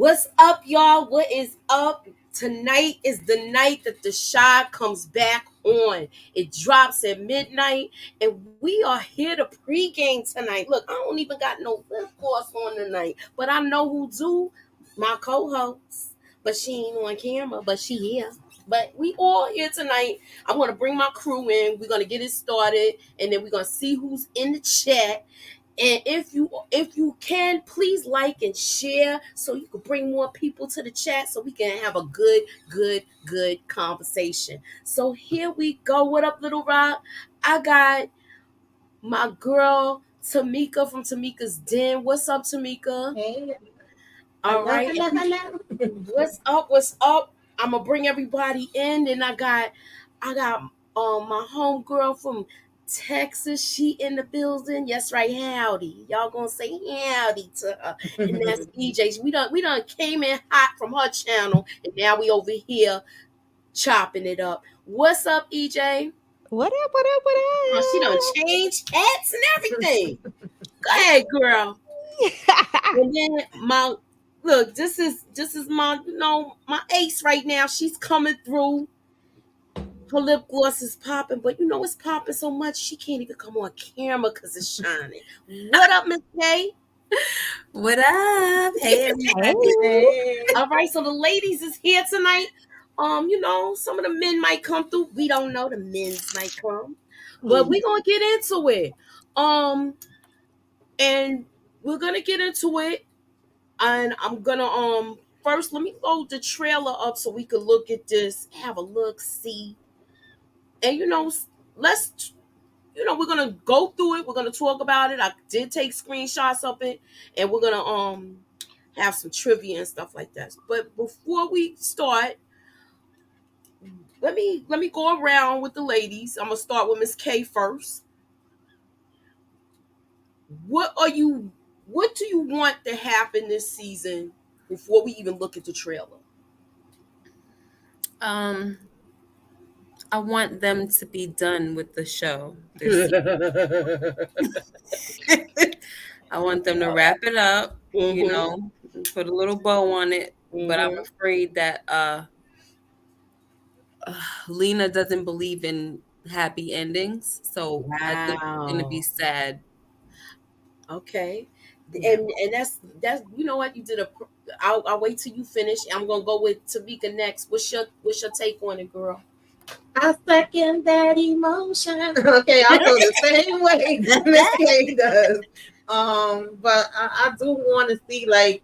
What's up, y'all? What is up? Tonight is the night that the Shy comes back on. It drops at midnight, and we are here to pregame tonight. Look, I don't even got no lip gloss on tonight, but I know who do. My co-host, but she ain't on camera, but she here. But we all here tonight. I'm gonna bring my crew in. We're gonna get it started, and then we're gonna see who's in the chat. And if you can, please like and share so you can bring more people to the chat so we can have a good conversation. So here we go. What up, Little Rock? I got my girl Tamika from Tamika's Den. What's up, Tamika? Hey, All right. hello. What's up? What's up? I'm gonna bring everybody in, and I got my homegirl from Texas. She in the building. Yes, right. Howdy. Y'all gonna say howdy to her. And that's EJ. We done came in hot from her channel, and now we over here chopping it up. What's up, EJ? What up? What up? What Oh, she done up? changed hats and everything. Go ahead, girl. And then my look, this is my my ace right now. She's coming through. Her lip gloss is popping, but it's popping so much she can't even come on camera because it's shining. What up, Miss K? What up? Hey, everybody. Hey. All right, so the ladies is here tonight. Some of the men might come through. We don't know, the men's might come, but we're gonna get into it. And we're gonna get into it, and I'm gonna first let me load the trailer up so we could look at this, have a look, see, and let's we're gonna go through it. We're gonna talk about it. I did take screenshots of it, and we're gonna have some trivia and stuff like that. But before we start, let me go around with the ladies. I'm gonna start with Miss K first. What do you want to happen this season before we even look at the trailer? I want them to be done with the show. I want them to wrap it up, put a little bow on it. But I'm afraid that Lena doesn't believe in happy endings, so I think it's gonna be sad. Okay. And that's what you did I'll wait till you finish. I'm gonna go with Tamika next. What's your take on it, girl? I second that emotion. Okay, I feel the same way Miss K does. But I do want to see like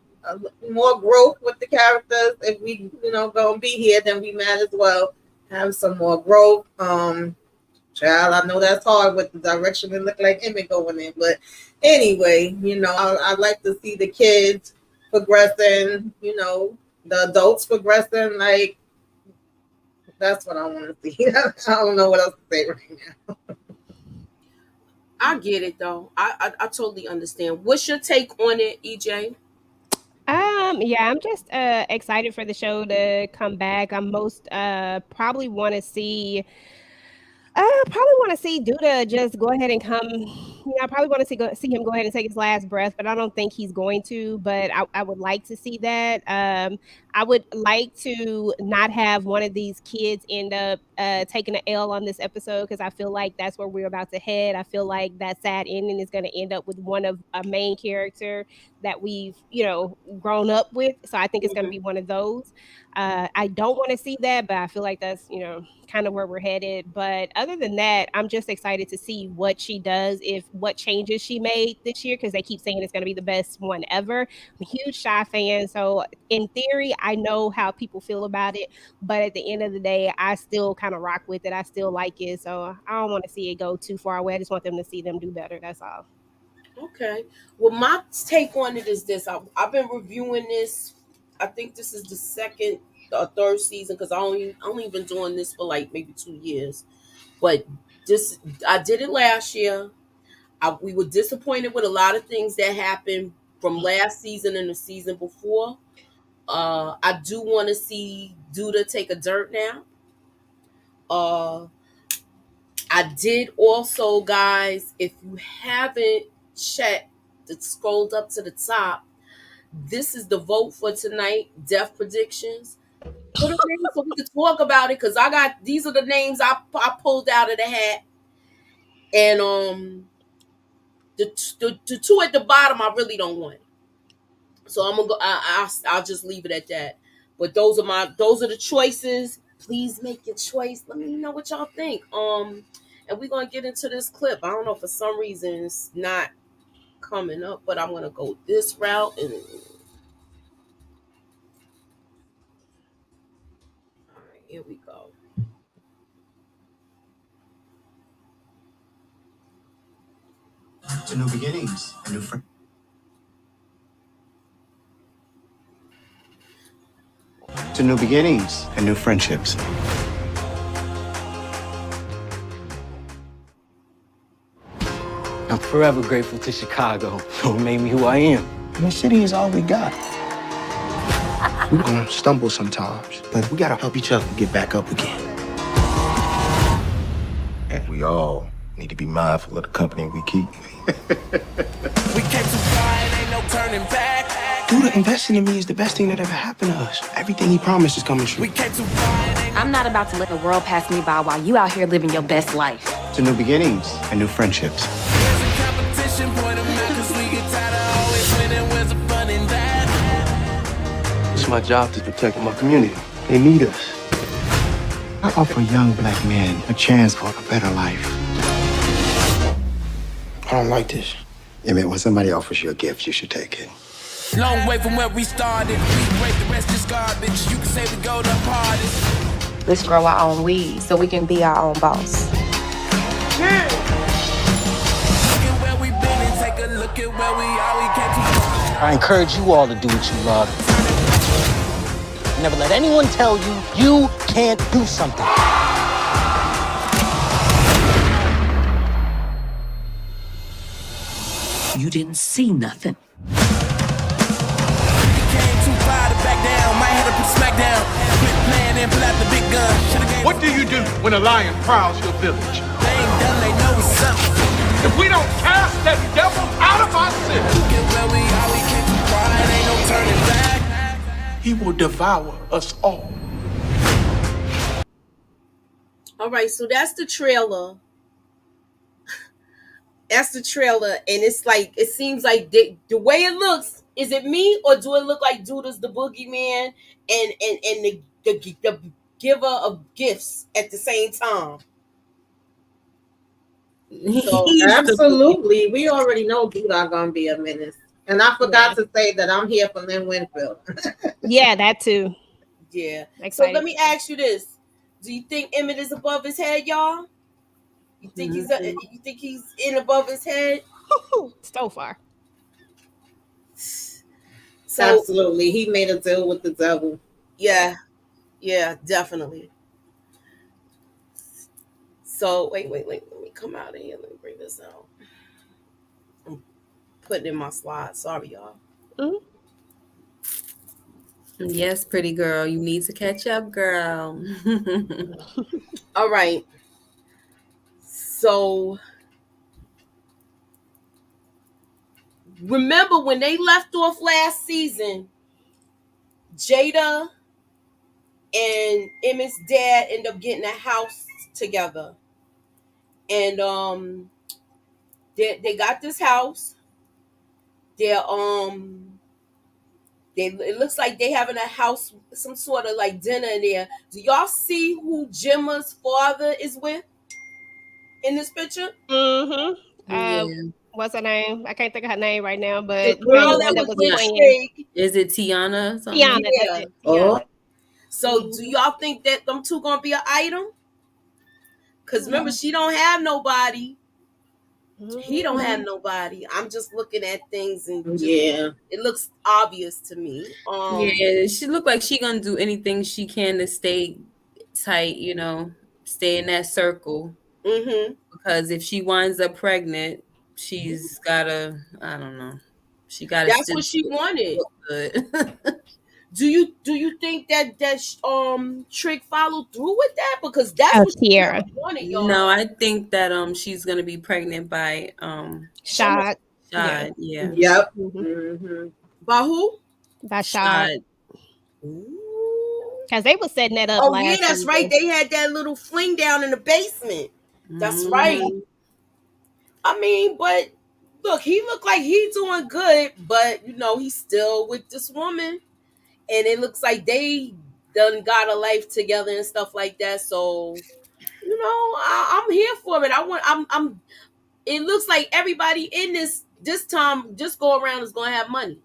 more growth with the characters. If we, gonna be here, then we might as well have some more growth. Child, I know that's hard with the direction it look like Emmy going in, but anyway, I like to see the kids progressing. The adults progressing. Like that's what I want to see. I don't know what else to say right now. I get it though. I totally understand. What's your take on it, EJ? Yeah, I'm just excited for the show to come back. I'm most probably want to see I probably want to see Duda just go ahead and come. I probably want to see him go ahead and take his last breath, but I don't think he's going to. But I would like to see that. I would like to not have one of these kids end up taking an L on this episode because I feel like that's where we're about to head. I feel like that sad ending is going to end up with one of a main character that we've grown up with. So I think it's going to be one of those. I don't want to see that, but I feel like that's kind of where we're headed. But other than that, I'm just excited to see what she does, what changes she made this year, because they keep saying it's going to be the best one ever. I'm a huge Shy fan, so in theory, I know how people feel about it. But at the end of the day, I still kind of rock with it. I still like it, so I don't want to see it go too far away. I just want them to see them do better. That's all. Okay. Well, my take on it is this. I've been reviewing this. I think this is the second or third season because I only been doing this for like maybe 2 years. But I did it last year. We were disappointed with a lot of things that happened from last season and the season before. I do want to see Duda take a dirt nap. I did also, guys, if you haven't checked, scrolled up to the top, This is the vote for tonight. Death predictions. Put them in so we can talk about it, because I got these are the names I pulled out of the hat, and the two at the bottom I really don't want. So I'm gonna go. I'll just leave it at that. But those are the choices. Please make your choice. Let me know what y'all think. And we're gonna get into this clip. I don't know, for some reason it's not coming up, but I'm gonna go this route. And all right, here we go. To new beginnings, a new friend. To new beginnings and new friendships. I'm forever grateful to Chicago for what made me who I am. And the city is all we got. We're gonna stumble sometimes, but we gotta help each other get back up again. And we all need to be mindful of the company we keep. We came too far, ain't no turning back. Dude, investing in me is the best thing that ever happened to us. Everything he promised is coming true. We came too far. I'm not about to let the world pass me by while you out here living your best life. To new beginnings and new friendships. There's a competition, point them out, cause we get tired of always winning. Where's the fun in that? It's my job to protect my community. They need us. I offer young black men a chance for a better life. I don't like this. Emmett, when somebody offers you a gift, you should take it. Long way from where we started. We break, the rest is garbage. You can say we go the hardest. Let's grow our own weed so we can be our own boss. Look at where we've been and take a look at where we are. We came too far. I encourage you all to do what you love. Never let anyone tell you you can't do something. You didn't see nothing. What do you do when a lion prowls your village? They ain't done, they know what's up. If we don't cast that devil out of our city, Look at where we are, we came too far, and ain't no turning back. he will devour us all. All right, so that's the trailer. That's the trailer, and it's like, it seems like the way it looks. Is it me, or do it look like Judas the boogeyman and the giver of gifts at the same time? So absolutely, we already know Judah gonna be a menace. And I forgot to say that I'm here for Lynn Winfield. Yeah, that too. Yeah. Excited. So let me ask you this: do you think Emmett is above his head, y'all? You think he's in above his head? So far. So Absolutely, he made a deal with the devil. yeah, definitely. So wait, let me come out of here. Let me bring this out. I'm putting in my slides. Sorry, y'all. Mm-hmm. Yes, pretty girl. You need to catch up, girl. All right. So remember when they left off last season, Jada and Emmett's dad ended up getting a house together. And they got this house. It looks like they having a house, some sort of like dinner in there. Do y'all see who Gemma's father is with in this picture? Mm-hmm. Yeah. What's her name? I can't think of her name right now, but The girl that was with Shig. Is it Tiana or something? Tiana. Yeah. That's it. Oh, So do y'all think that them two gonna be an item? Because remember, she don't have nobody. He don't have nobody. I'm just looking at things and yeah. it looks obvious to me. Yeah, she look like she gonna do anything she can to stay tight, stay in that circle. Mm-hmm. Because if she winds up pregnant, she's gotta, I don't know, she gotta. That's what she wanted. Good. Do you think that Trick followed through with that? Because that's what she Tiara. really wanted, y'all. No, I think that she's gonna be pregnant by Shad. Shad. Yeah. Yep. Mm-hmm. Mm-hmm. By who? By Shot. Shot. Because they were setting that up Oh yeah, last that's season. right. They had that little fling down in the basement. That's right. I mean, but look, he looked like he's doing good, but you know, he's still with this woman, and it looks like they done got a life together and stuff like that. So, you know, I'm here for it. I'm. It looks like everybody in this time just go around is gonna have money,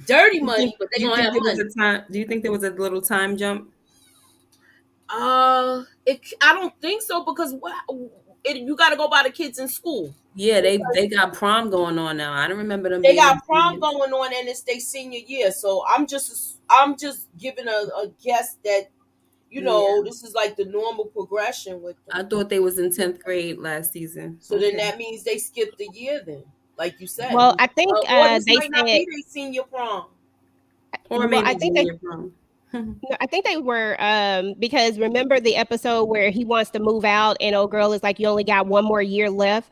dirty money, but they're gonna have money. Do you think there was a little time jump? I don't think so because you got to go by the kids in school. Yeah, they got prom going on now. I don't remember them They being got prom seniors. going on and it's their senior year. So I'm just giving a guess that you know this is like the normal progression with them. I thought they was in 10th grade last season. So then that means they skipped a year then, like you said. Well, I think or this they might not said. be their senior prom. Or Well, maybe I think junior prom. no, I think they were because remember the episode where he wants to move out and old girl is like, you only got one more year left,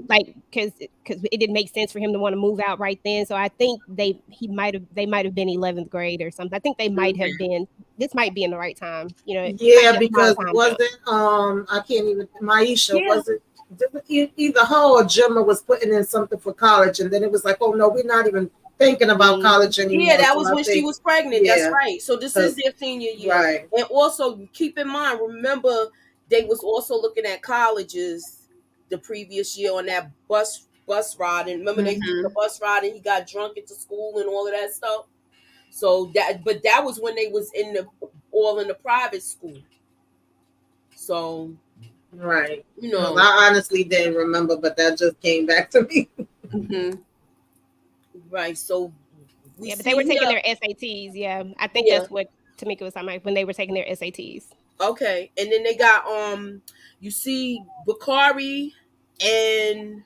like because it didn't make sense for him to want to move out right then. So I think they might have been 11th grade or something. I think they might have been. This might be in the right time, you know. Yeah, because wasn't I can't even Maisha was it either her or Gemma was putting in something for college, and then it was like, oh no, we're not even thinking about college anymore. Yeah, that so was I when think, she was pregnant. yeah, That's right. So this is their senior year. Right. And also keep in mind, remember they was also looking at colleges the previous year on that bus ride. And remember they took the bus ride and he got drunk into school and all of that stuff. So that was when they was in the private school. So right. You know, I honestly didn't remember, but that just came back to me. Right. So but they were taking their SATs. Yeah, I think that's what Tamika was talking about when they were taking their SATs. Okay, and then they got you see Bakari and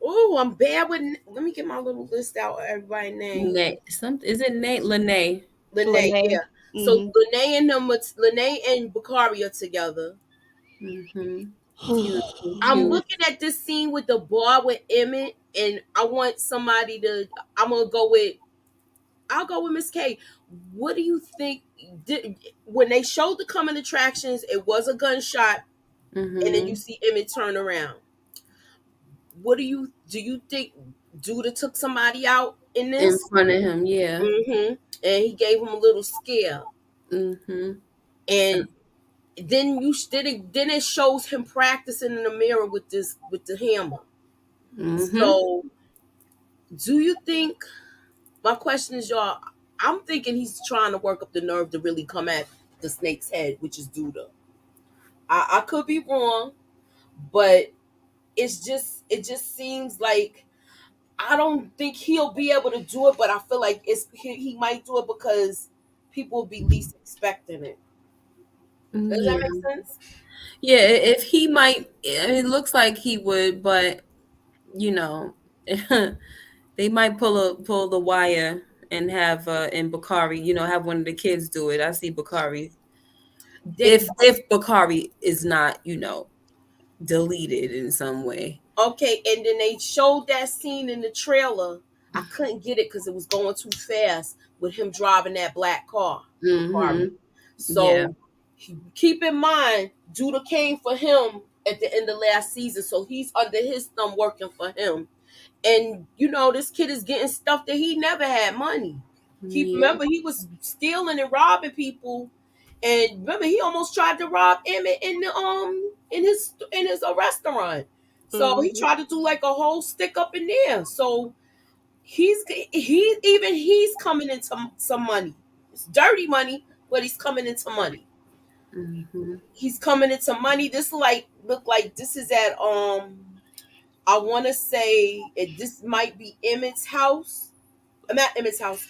I'm bad with. Let me get my little list out of everybody's name. Is it Nate? Lene, yeah. So Lene and Bakari are together. I'm looking at this scene with the bar with Emmett, and I want somebody to. I'll go with Miss K. What do you think? When they showed the coming attractions, it was a gunshot, and then you see Emmett turn around. What do you think? Judah took somebody out in this in front of him, yeah, and he gave him a little scare, and then then it shows him practicing in the mirror with the hammer. So, do you think? My question is, y'all. I'm thinking he's trying to work up the nerve to really come at the snake's head, which is Judah. I could be wrong, but it just seems like I don't think he'll be able to do it, but I feel like he might do it because people will be least expecting it. Does that make sense? Yeah, if he might, it looks like he would, but you know, they might pull the wire and have in Bakari, have one of the kids do it. I see Bakari. If Bakari is not, deleted in some way. Okay, and then they showed that scene in the trailer. I couldn't get it because it was going too fast with him driving that black car. So keep in mind, Judah came for him at the end of last season, so he's under his thumb working for him. And this kid is getting stuff that he never had money. Remember, he was stealing and robbing people. And remember, he almost tried to rob Emmett in his restaurant. So he tried to do like a whole stick up in there. So he's coming into some money. It's dirty money, but he's coming into money. He's coming into money. This look like this is at I want to say this might be Emmett's house. Not Emmett's house.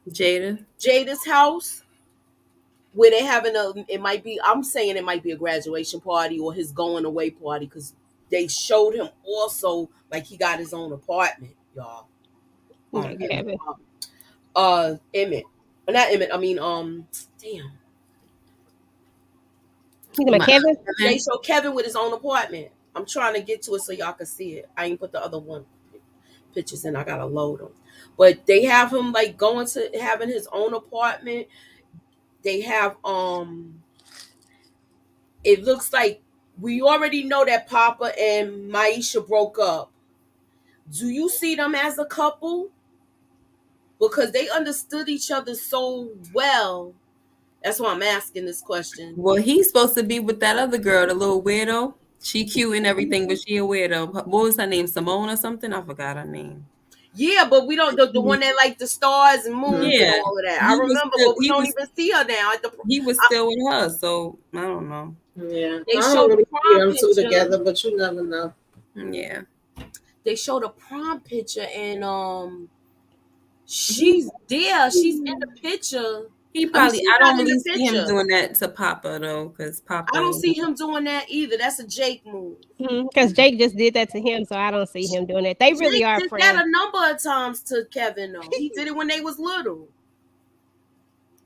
Jada's house. Where they having I'm saying it might be a graduation party or his going away party because they showed him also like he got his own apartment, y'all. Emmett. Not Emmett. I mean, damn. Kevin? They showed Kevin with his own apartment. I'm trying to get to it so y'all can see it. I ain't put the other one. pictures and I gotta load them. But they have him like going to having his own apartment. They have it looks like we already know that Papa and Maisha broke up. Do you see them as a couple? Because they understood each other so well. That's why I'm asking this question. Well, he's supposed to be with that other girl, the little weirdo. She cute and everything, but she a weirdo. What was her name? Simone or something? I forgot her name. Yeah, but we don't the one that like the stars and moons and Yeah, all of that. I remember, but we don't even see her now. He was still with her, so I don't know. Yeah, They I showed don't the really see prom them two picture. together, but you never know. Yeah, They showed a prom picture and she's there. She's in the picture. he I mean, probably. she's I not don't in the really see him picture. doing that to Papa though, because Papa. I don't see him doing that either. That's a Jake move. Because Jake just did that to him, so I don't see him doing it. They really Jake are did friends. that a number of times to Kevin though. He did it when they was little.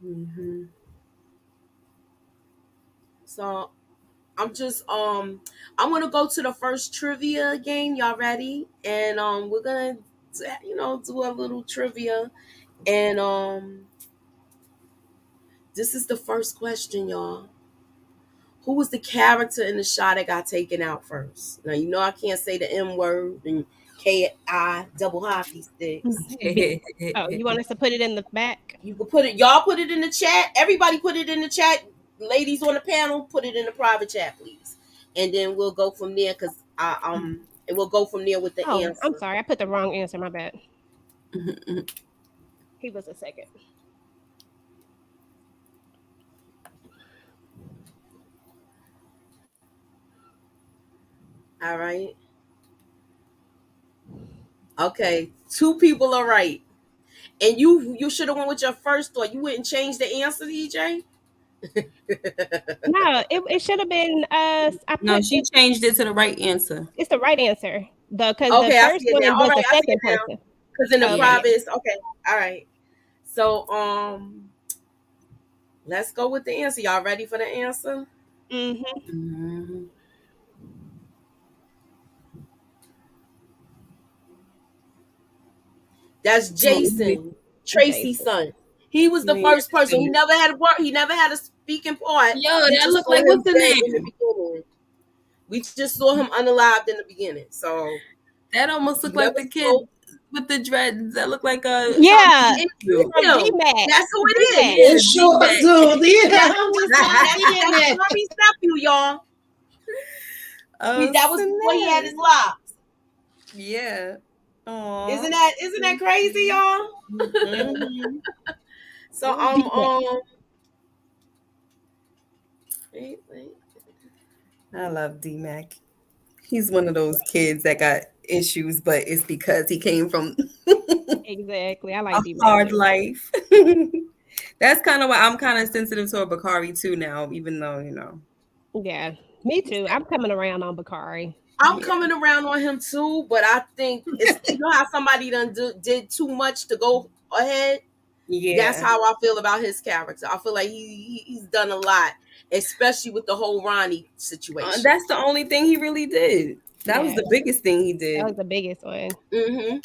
Mm-hmm. So I'm just I'm gonna go to the first trivia game. Y'all ready? And we're gonna do a little trivia. And this is the first question, y'all. Who was the character in the shot that got taken out first? Now you know I can't say the M word and KI double hockey sticks. Oh, you want us to put it in the back? You can put it. Y'all put it in the chat. Everybody put it in the chat. Ladies on the panel, put it in the private chat, please. And then we'll go from there because and we'll go from there with the answer. I'm sorry, I put the wrong answer. My bad. He was a second. All right. Okay, 2 people are right, and you should have went with your first thought. You wouldn't change the answer, DJ. No, it should have been No, she changed it to the right answer. It's the right answer. Because the Okay, I first see it one now. All was right, the I see second it now. person. Because in the Okay, private, okay. All right. So let's go with the answer. Y'all ready for the answer? Mm-hmm. That's Jason, Tracy's son. He was the first person. He never had work. He never had a speaking part. Yo, We that just looked saw like him what's the dead in the name? beginning. We just saw him unalived in the beginning. So that almost looked like the kid with the dreads. That looked like a Yeah, from D-Mac. That's who it is. It sure do. Yeah, I'm just That's seeing that. Corey's nephew, y'all. That was before he had his locks. Yeah. Aww. Isn't that crazy, y'all? Mm-hmm. So wait. I love D-Mac. He's one of those kids that got issues, but it's because he came from Exactly. I like a hard life. That's kind of why I'm kind of sensitive to a Bakari too now, even though, Yeah, me too. I'm coming around on Bakari. I'm coming around on him too, but I think it's how somebody did too much to go ahead. Yeah, that's how I feel about his character. I feel like he's done a lot, especially with the whole Ronnie situation. That's the only thing he really did. That was the biggest thing he did. That was the biggest one. Mm-hmm.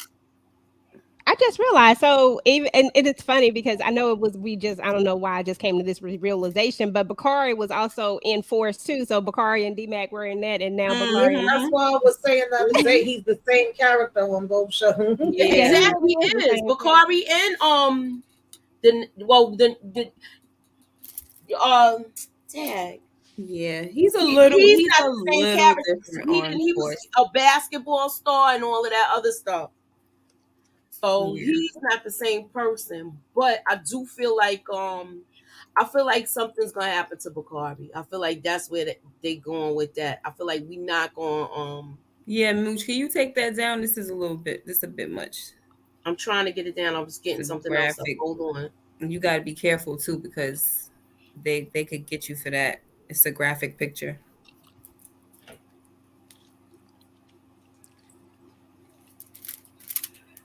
I just realized. So and it's funny because I know I don't know why I just came to this realization, but Bakari was also in Force too. So Bakari and D-Mac were in that, and now Bakari. That's why I was saying the other day he's the same character on both shows. Yeah, exactly. It is Bakari and tag. Yeah, he's not a the same little character. different. He was a basketball star and all of that other stuff. So he's not the same person. But I do feel like something's gonna happen to Bakari. I feel like that's where they going with that. I feel like we not going Yeah, Mooch, can you take that down? This is a bit much. I'm trying to get it down. I was getting something else up. Hold on. And you gotta be careful too because they could get you for that. It's a graphic picture.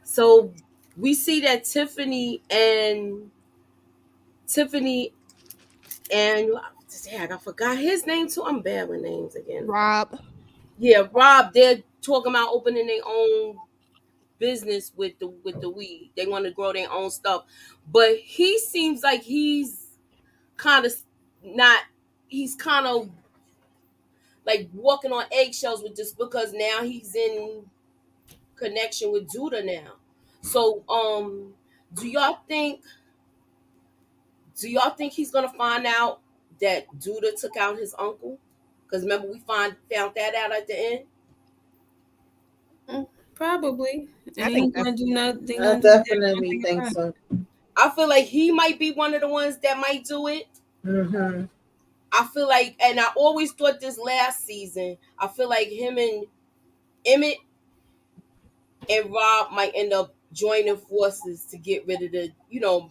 So we see that Tiffany and dang, I forgot his name too. I'm bad with names again. Rob. Yeah, Rob. They're talking about opening their own business with the weed. They want to grow their own stuff, but he seems like he's kind of not. He's kind of like walking on eggshells with this because now he's in connection with Judah now. So, do y'all think? Do y'all think he's gonna find out that Judah took out his uncle? Because remember we found that out at the end. Probably. I Ain't think gonna that's do nothing. I definitely think so. I feel like he might be one of the ones that might do it. Mm-hmm. I feel like, and I always thought this last season, I feel like him and Emmett and Rob might end up joining forces to get rid of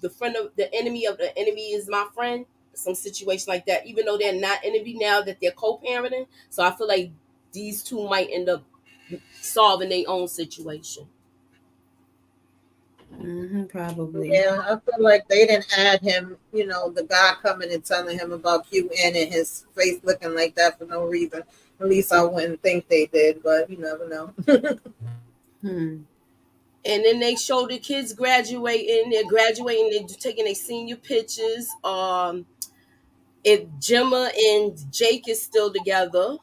the friend of the enemy is my friend. Some situation like that, even though they're not enemy now that they're co-parenting. So I feel like these two might end up solving their own situation. Probably. Yeah, I feel like they didn't add him, the guy coming and telling him about QN and his face looking like that for no reason. At least I wouldn't think they did, but you never know. And then they show the kids graduating. They're graduating. They're taking their senior pictures. If Gemma and Jake is still together.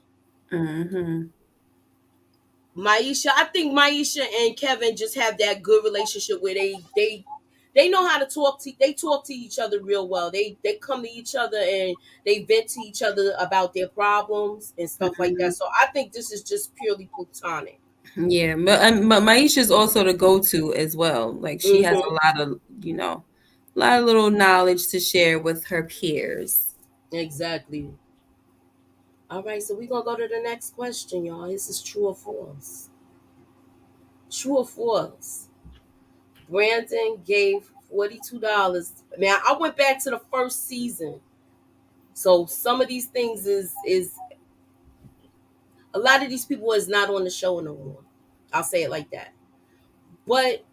Maisha, I think Maisha and Kevin just have that good relationship where they know how to talk to. They talk to each other real well. They come to each other and they vent to each other about their problems and stuff like that. So I think this is just purely platonic. Yeah, but Maisha's also the go-to as well. Like she has a lot of little knowledge to share with her peers. Exactly. All right, so we're gonna go to the next question, y'all. This is true or false. True or false? Brandon gave $42. Now I went back to the first season. So some of these things is a lot of these people is not on the show no more. I'll say it like that. But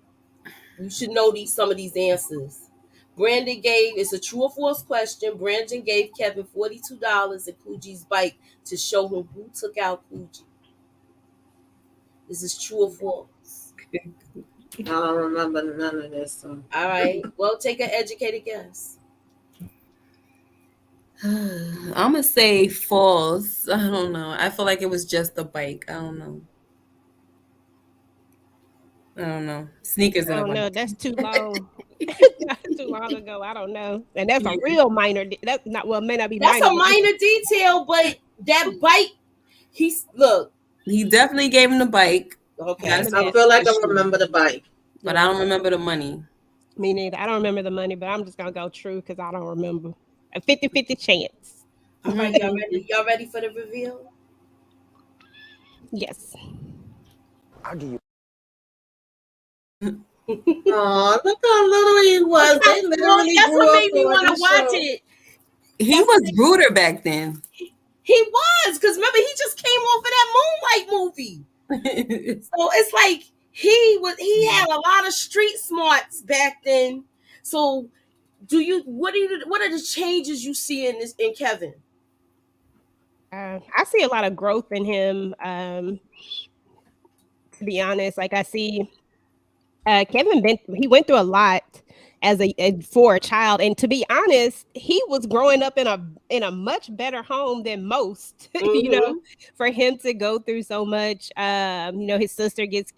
you should know some of these answers. Brandon gave, it's a true or false question. Brandon gave Kevin $42 and Coogie's bike to show him who took out Coogie. This is true or false? I don't remember none of this. So. All right. Well, take an educated guess. I'm gonna say false. I don't know. I feel like it was just the bike. I don't know. Sneakers. I don't know. That's too long. That's too long ago. I don't know. And that's a real minor. That's not may not be. That's minor, a minor detail, but that bike. He definitely gave him the bike. Okay. I feel like I remember the bike, but I don't remember the money. Me neither. I don't remember the money, but I'm just gonna go true because I don't remember. A 50-50 chance. All right, y'all ready? Y'all ready for the reveal? Yes. I'll give you. Oh, look how little he was. They literally that's grew what up made me want to watch show. it. He was ruder back then. He was, because remember he just came off of that Moonlight movie. So it's like he had a lot of street smarts back then. So what are the changes you see in Kevin? I see a lot of growth in him. To be honest, like I see Kevin he went through a lot for a child, and to be honest, he was growing up in a much better home than most. For him to go through so much. His sister gets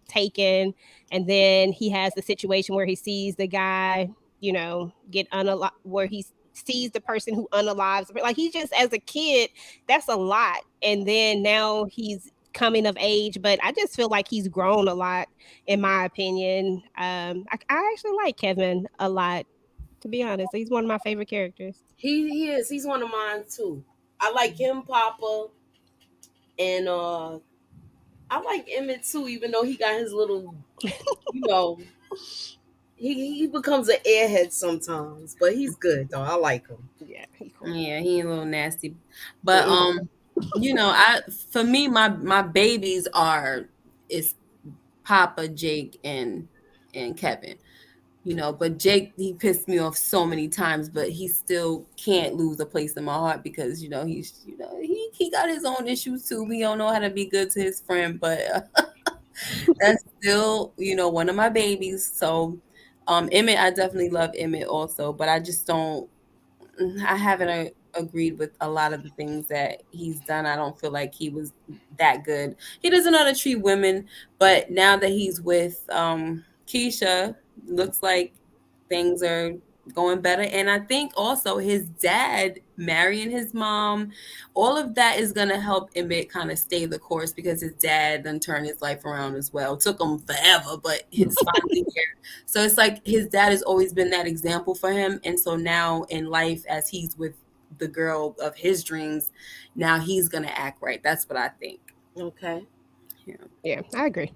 taken, and then he has the situation where he sees the guy get unalive, where he sees the person who unalives. Like he just, as a kid, that's a lot, and then now he's coming of age, but I just feel like he's grown a lot, in my opinion. I actually like Kevin a lot, to be honest. He's one of my favorite characters. He is. He's one of mine too. I like him, Papa, and I like Emmett too. Even though he got his little, he becomes an airhead sometimes, but he's good though. I like him. Yeah, he's cool. Yeah, he a little nasty, but for me, my babies is Papa, Jake, and Kevin. But Jake, he pissed me off so many times, but he still can't lose a place in my heart because he got his own issues too. We don't know how to be good to his friend, but That's still, one of my babies. So, Emmett, I definitely love Emmett also, but I just don't. I haven't agreed with a lot of the things that he's done. I don't feel like he was that good. He doesn't know how to treat women, but now that he's with Keisha, looks like things are going better. And I think also his dad marrying his mom, all of that is going to help Emmett kind of stay the course because his dad then turned his life around as well. It took him forever, but it's finally here. So it's like his dad has always been that example for him. And so now in life, as he's with the girl of his dreams, now he's going to act right. That's what I think. Okay. Yeah, I agree.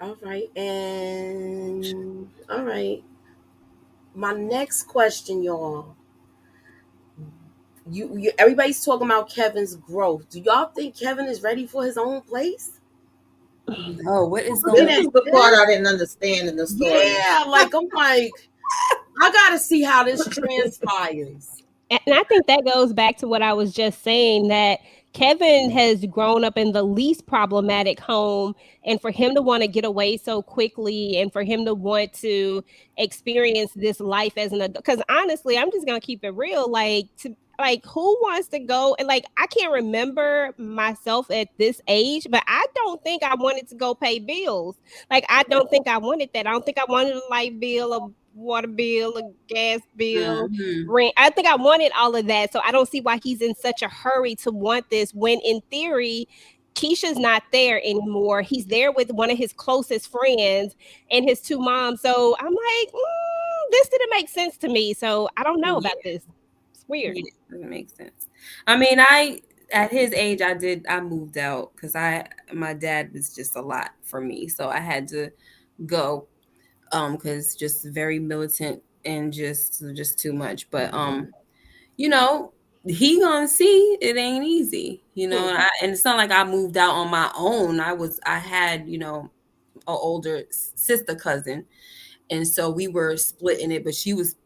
All right. And all right. My next question, y'all. You everybody's talking about Kevin's growth. Do y'all think Kevin is ready for his own place? Oh, what is This going is on? the part I didn't understand in the story. Yeah, like I'm like, I gotta see how this transpires. And I think that goes back to what I was just saying, that Kevin has grown up in the least problematic home, and for him to want to get away so quickly and for him to want to experience this life as an adult, because honestly, I'm just gonna keep it real, like who wants to go, and like I can't remember myself at this age, but I don't think I wanted to go pay bills. Like I don't think I wanted that. I don't think I wanted a light bill, a water bill, a gas bill, Mm-hmm. rent. I think I wanted all of that. So I don't see why he's in such a hurry to want this when in theory Keisha's not there anymore. He's there with one of his closest friends and his two moms. So I'm like, this didn't make sense to me. So I don't know about this. It's weird. Yeah, doesn't make sense. I mean, I at his age, I moved out because my dad was just a lot for me, so I had to go because just very militant and just too much. But he gonna see it ain't easy, and it's not like I moved out on my own. I had an older sister cousin, and so we were splitting it, but she was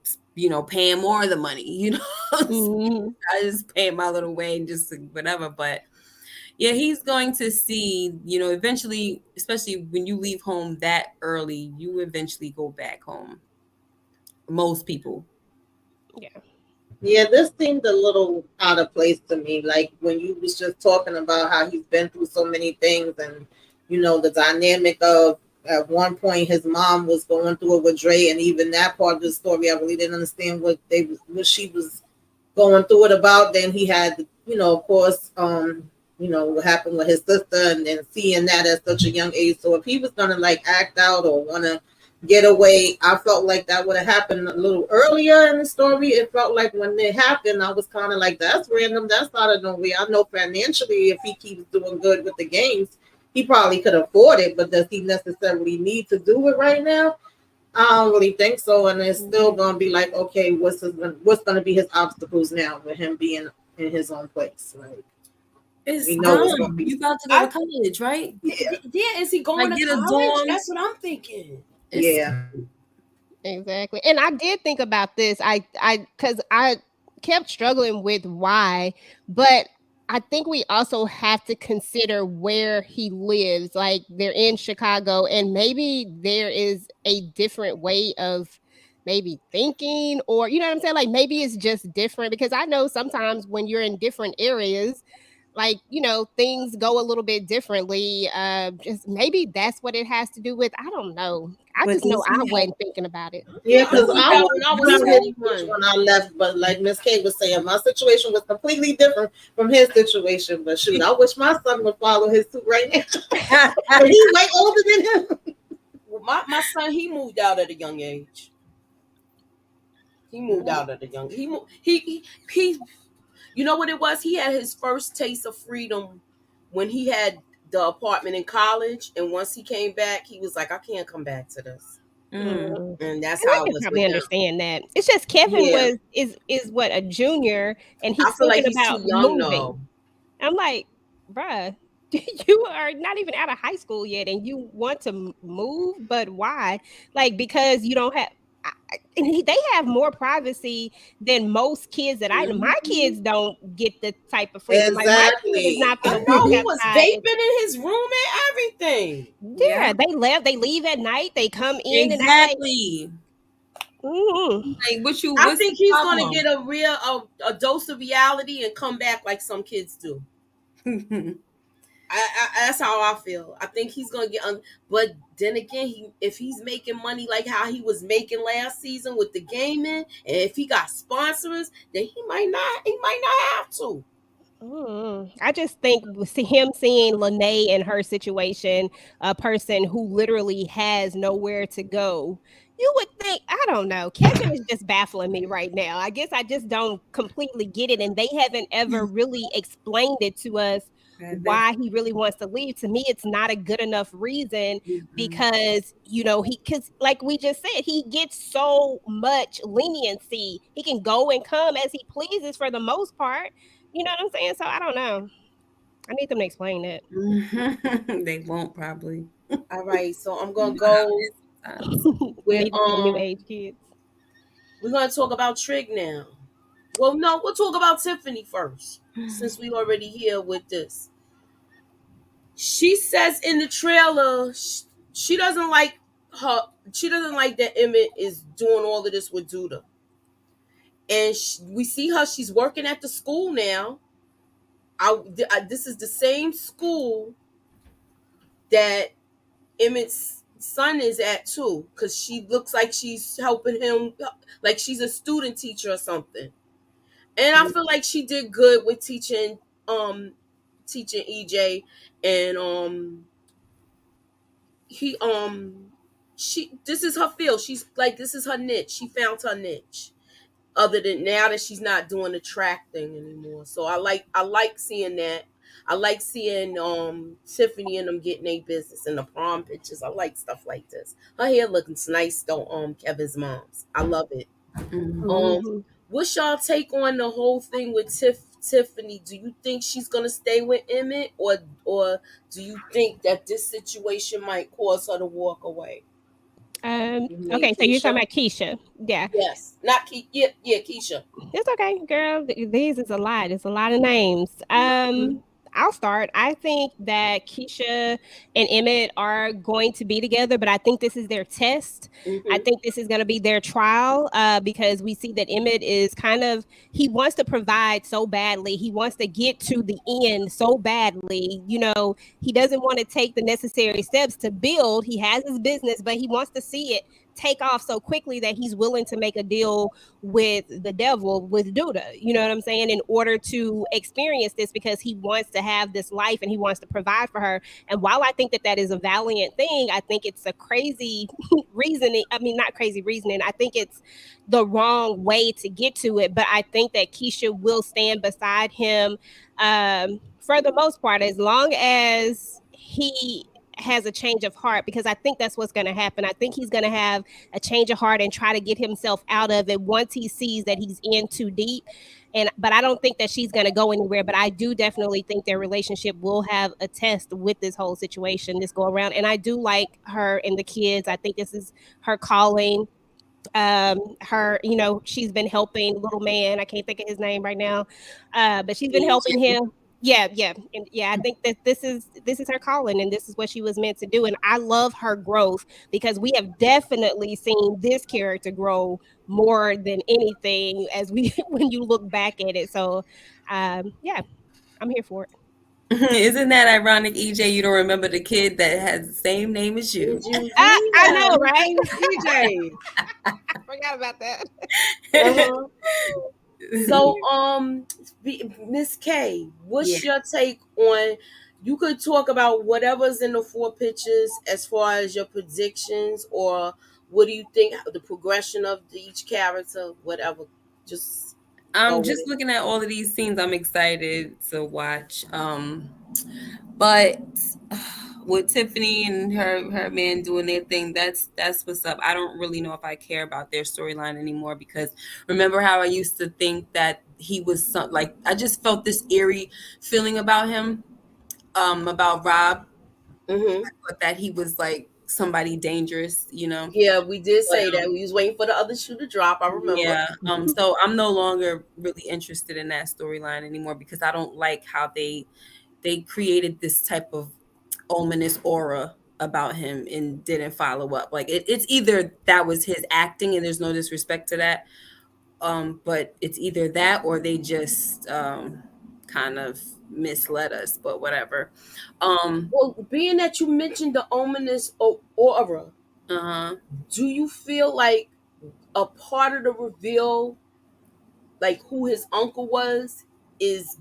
paying more of the money. Mm-hmm. I just paid my little way and just whatever. But yeah, he's going to see, eventually, especially when you leave home that early, you eventually go back home. Most people. Yeah. Yeah, this seemed a little out of place to me. Like when you was just talking about how he's been through so many things, and the dynamic of at one point his mom was going through it with Dre, and even that part of the story, I really didn't understand what she was going through it about. Then he had, of course, what happened with his sister, and then seeing that at such a young age. So if he was gonna like act out or wanna get away, I felt like that would have happened a little earlier in the story. It felt like when it happened, I was kind of like, that's random. That's out of nowhere. I know financially, if he keeps doing good with the games, he probably could afford it, but does he necessarily need to do it right now? I don't really think so. And it's still going to be like, okay, what's going to be his obstacles now with him being in his own place? Like, it's dumb. You about to go to college, right? Yeah, is he going to college? That's what I'm thinking. Yeah. Exactly. And I did think about this. Cuz I kept struggling with why, but I think we also have to consider where he lives. Like they're in Chicago and maybe there is a different way of maybe thinking, or you know what I'm saying? Like maybe it's just different, because I know sometimes when you're in different areas, like things go a little bit differently. Just maybe that's what it has to do with. I don't know. I But just know I wasn't thinking about it. Yeah, because I was when when I left, but like Miss K was saying, my situation was completely different from his situation. But shoot, I wish my son would follow his suit right now. But he's way older than him. Well, my son, he moved out at a young age. He moved out at a young. He. You know what it was? He had his first taste of freedom when he had the apartment in college, and once he came back, he was like, "I can't come back to this." Mm. And that's And I how it can was probably with him. understand that. It's just Kevin Yeah, is what, a junior, and I he's feel like thinking he's too about young moving. though. I'm like, bruh, you are not even out of high school yet, and you want to move, but why? Like because you don't have. they have more privacy than most kids that I know. My kids don't get the type of freedom. Like my kid is Exactly. not I gonna know walk he was outside. vaping in his room and everything. Yeah, they leave at night. They come in and Exactly. Mm-hmm. Like, I what's think the he's gonna problem? get a real a dose of reality and come back like some kids do. That's how I feel. I think he's gonna get but then again, if he's making money like how he was making last season with the gaming, and if he got sponsors, then he might not have to. I just think him seeing Lene in her situation, a person who literally has nowhere to go, you would think, I don't know, Kevin is just baffling me right now. I guess I just don't completely get it, and they haven't ever really explained it to us why he really wants to leave. To me, it's not a good enough reason because because like we just said, he gets so much leniency. He can go and come as he pleases for the most part. You know what I'm saying? So I don't know. I need them to explain it. They won't probably. All right, so I'm gonna go with Need some new age kids. we're gonna talk about Trig now. Well, no, we'll talk about Tiffany first, since we already here with this. She says in the trailer she doesn't like her. She doesn't like that Emmett is doing all of this with Duda, and we see her. She's working at the school now. This is the same school that Emmett's son is at too, because she looks like she's helping him, like she's a student teacher or something. And I feel like she did good with teaching EJ, and he she this is her field. She's like, this is her niche. She found her niche. Other than now that she's not doing the track thing anymore. So I like seeing that. I like seeing Tiffany and them getting their business in the prom pictures. I like stuff like this. Her hair looking nice though, Kevin's mom's. I love it. What's y'all take on the whole thing with Tiffany? Do you think she's gonna stay with Emmett, or do you think that this situation might cause her to walk away? Okay, so you're talking about Keisha. Yeah. Yes. Not yeah, Keisha. It's okay, girl. These is a lot. It's a lot of names. I'll start. I think that Keisha and Emmett are going to be together, but I think this is their test. I think this is going to be their trial because we see that Emmett is he wants to provide so badly. He wants to get to the end so badly. He doesn't want to take the necessary steps to build. He has his business, but he wants to see it take off so quickly that he's willing to make a deal with the devil, with Duda, you know what I'm saying, in order to experience this, because he wants to have this life and he wants to provide for her. And while I think that is a valiant thing, I think it's a crazy reasoning. I mean, not crazy reasoning. I think it's the wrong way to get to it. But I think that Keisha will stand beside him for the most part, as long as he has a change of heart, because I think that's what's going to happen. I think he's going to have a change of heart and try to get himself out of it once he sees that he's in too deep. But I don't think that she's going to go anywhere. But I do definitely think their relationship will have a test with this whole situation, this go around. And I do like her and the kids. I think this is her calling. Her, she's been helping little man. I can't think of his name right now, but she's been helping him. Yeah, and I think that this is her calling, and this is what she was meant to do. And I love her growth, because we have definitely seen this character grow more than anything when you look back at it. So, yeah, I'm here for it. Isn't that ironic, EJ? You don't remember the kid that has the same name as you? I know, right? EJ. I forgot about that. So, Miss K, what's your take on? You could talk about whatever's in the 4 pictures as far as your predictions, or what do you think the progression of each character, whatever. Just I'm just looking at all of these scenes. I'm excited to watch. But with Tiffany and her man doing their thing, that's what's up. I don't really know if I care about their storyline anymore, because remember how I used to think that he was I just felt this eerie feeling about him, about Rob. I thought that he was like somebody dangerous, you know. Yeah, we did say that. We was waiting for the other shoe to drop. I remember. Yeah. So I'm no longer really interested in that storyline anymore because I don't like how they created this type of ominous aura about him and didn't follow up. Like it's either that was his acting and there's no disrespect to that, but it's either that or they just kind of misled us. But whatever. Well, being that you mentioned the ominous aura, do you feel like a part of the reveal, like who his uncle was, is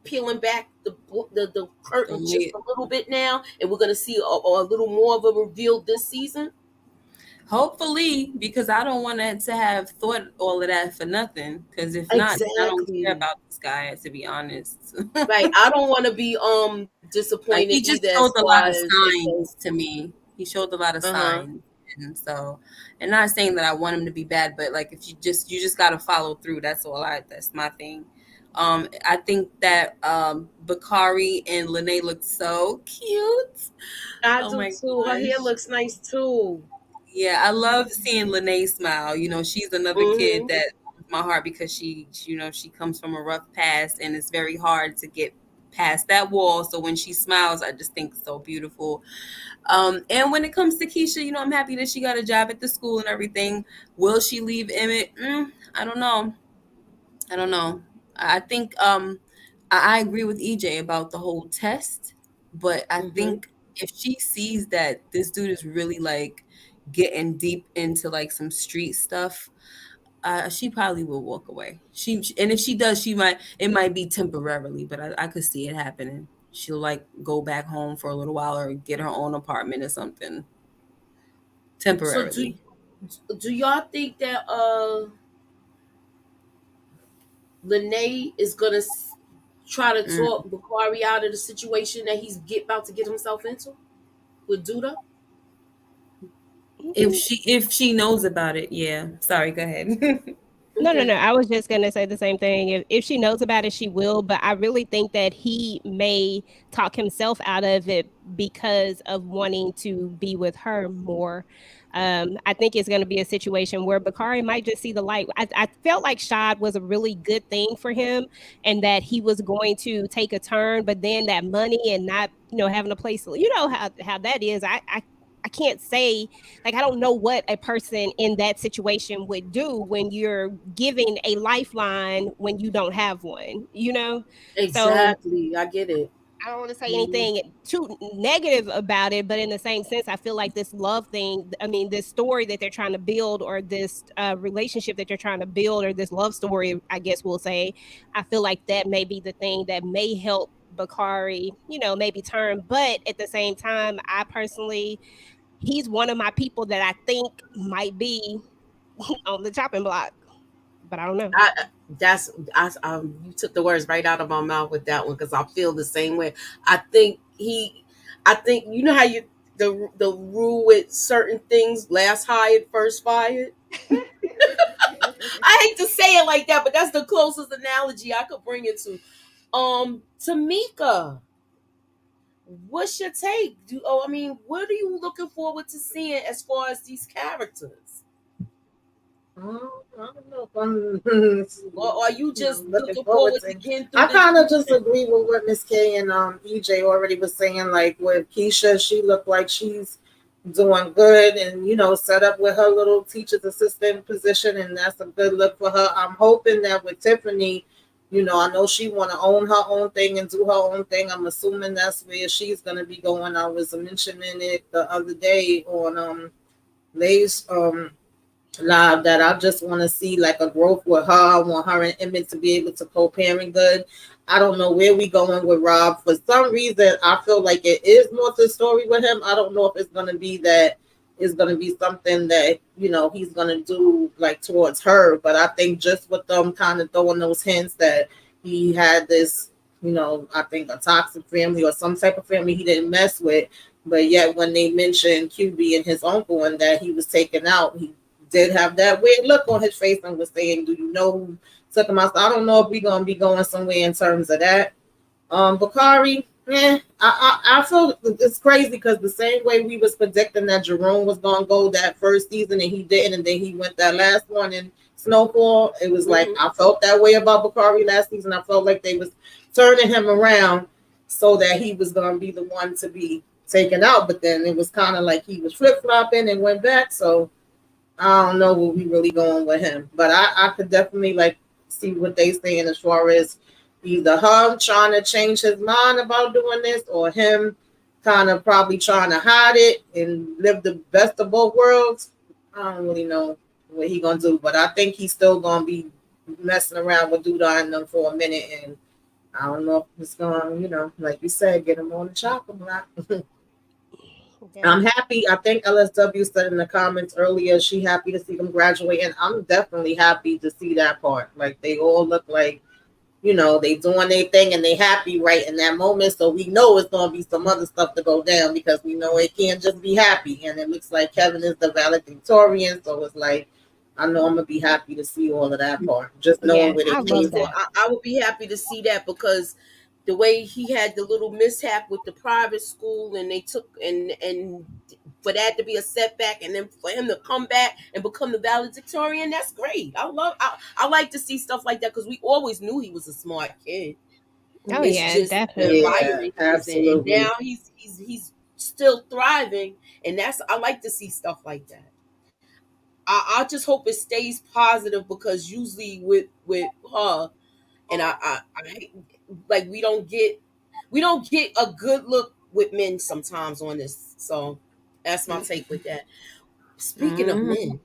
peeling back the curtain just a little bit now, and we're gonna see a little more of a reveal this season? Hopefully, because I don't want to have thought all of that for nothing. Because if not, then I don't care about this guy. To be honest, Right. I don't want to be disappointed like, he just either. showed As a far lot of as signs to me. He showed a lot of signs, and so, and not saying that I want him to be bad, but like if you just got to follow through. That's all. That's my thing. I think that Bakari and Lene look so cute. I Oh do my too. Her hair gosh. looks nice too. Yeah, I love seeing Lene smile. You know, she's another kid that warms my heart because she comes from a rough past and it's very hard to get past that wall. So when she smiles, I just think it's so beautiful. And when it comes to Keisha, you know, I'm happy that she got a job at the school and everything. Will she leave Emmett? I don't know. I think I agree with EJ about the whole test, but I think if she sees that this dude is really like getting deep into like some street stuff, she probably will walk away. And if she does, it might be temporarily, but I could see it happening. She'll like go back home for a little while or get her own apartment or something temporarily. So do y'all think that Lene is gonna try to talk Bakari out of the situation that he's about to get himself into with Duda? If she knows about it, yeah. Sorry, go ahead. No. I was just gonna say the same thing. If she knows about it, she will. But I really think that he may talk himself out of it because of wanting to be with her more. I think it's going to be a situation where Bakari might just see the light. I felt like Shad was a really good thing for him, and that he was going to take a turn. But then that money and not, having a place, how that is. I can't say, like, I don't know what a person in that situation would do when you're giving a lifeline when you don't have one, Exactly. So I get it. I don't want to say anything too negative about it, but in the same sense, I feel like this love thing, this story that they're trying to build, or this relationship that they're trying to build, or this love story, I guess we'll say, I feel like that may be the thing that may help Bakari, maybe turn. But at the same time, he's one of my people that I think might be on the chopping block, but I don't know. You took the words right out of my mouth with that one, because I feel the same way. I think you know how the rule with certain things: last hired, first fired. I hate to say it like that, but that's the closest analogy I could bring it to. Tamika, what's your take? What are you looking forward to seeing as far as these characters? I don't know if I'm or are you just looking forward to getting through? I kind of just agree with what Miss K and EJ already was saying. Like with Keisha, she looked like she's doing good and set up with her little teacher's assistant position, and that's a good look for her. I'm hoping that with Tiffany, I know she want to own her own thing and do her own thing. I'm assuming that's where she's going to be going. I was mentioning it the other day on Lay's live that I just want to see like a growth with her. I want her and Emmett to be able to co-parent good. I don't know where we going with Rob. For some reason, I feel like it is more to the story with him. I don't know if it's going to be that it's going to be something that, he's going to do like towards her. But I think just with them kind of throwing those hints that he had this, I think a toxic family or some type of family he didn't mess with. But yet when they mentioned QB and his uncle and that he was taken out, he did have that weird look on his face and was saying, do you know who took him out? So I don't know if we're going to be going somewhere in terms of that. Bakari, Yeah, I feel it's crazy because the same way we was predicting that Jerome was gonna go that first season and he didn't, and then he went that last one in Snowfall. It was like I felt that way about Bakari last season. I felt like they was turning him around so that he was gonna be the one to be taken out, but then it was kind of like he was flip flopping and went back. So I don't know where we really going with him, but I could definitely like see what they saying as far as either him trying to change his mind about doing this or him kind of probably trying to hide it and live the best of both worlds. I don't really know what he gonna do, but I think he's still gonna be messing around with Duda and them for a minute, and I don't know if it's gonna, like you said, get him on the chopping block. I'm happy. I think LSW said in the comments earlier she happy to see them graduate, and I'm definitely happy to see that part. Like they all look like, they doing their thing and they happy right in that moment. So we know it's gonna be some other stuff to go down because we know it can't just be happy. And it looks like Kevin is the valedictorian, so it's like I know I'm gonna be happy to see all of that part. Just knowing where they came from. I would be happy to see that because the way he had the little mishap with the private school and they took and for that to be a setback and then for him to come back and become the valedictorian, that's great. I like to see stuff like that because we always knew he was a smart kid. Oh It's yeah, just the definitely. environment he's in, and now he's still thriving, and I like to see stuff like that. I just hope it stays positive because usually with her and I like we don't get a good look with men sometimes on this. So that's my take with that. Speaking of men,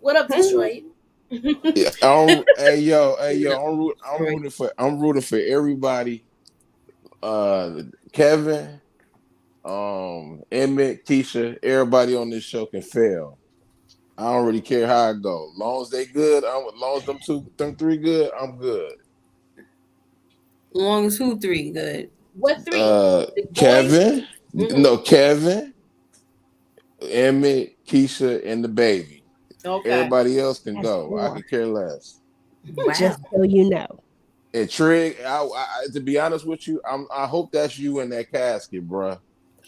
what up, Detroit? Yeah, hey yo, I'm rooting for everybody. Kevin, Emmett, Keisha, everybody on this show can fail. I don't really care how it go. Long as they good, long as them three good, I'm good. Long as who three good? What three? The boys? Kevin, no Kevin, Emmett, Keisha, and the baby. Okay. Everybody else can That's go. I four. could care less. Wow. Just so you know. And Trig, to be honest with you, I hope that's you in that casket, bruh.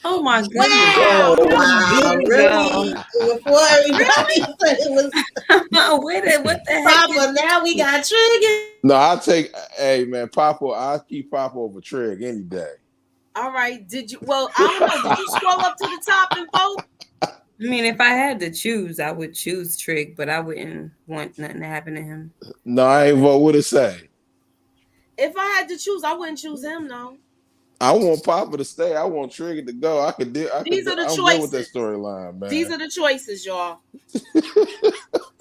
Oh my goodness. Oh Wow. wow, really? Before everybody said it was What the heck? Papa, now we got triggered. No, hey man, I'll keep Papa over Trig any day. All right. Did you? Well, I don't know. Did you scroll up to the top and vote? I mean, if I had to choose, I would choose Trig, but I wouldn't want nothing to happen to him. No, I ain't vote. What it say? If I had to choose, I wouldn't choose him. No. I want Papa to stay. I want Trigger to go. I'm good with that storyline, man. These are the choices, y'all.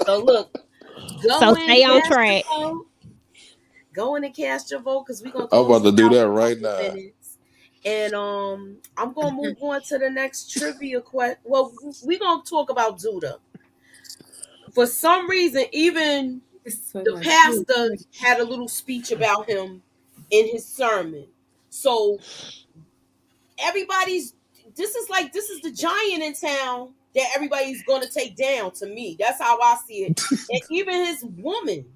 So look, So stay on track. Go in and cast your vote because we're gonna. I'm about to do that right now. Minutes. And I'm gonna move on to the next trivia question. Well, we're gonna talk about Duda. For some reason, even the pastor had a little speech about him in his sermon. So this is the giant in town that everybody's gonna take down. To me, that's how I see it. And even his woman,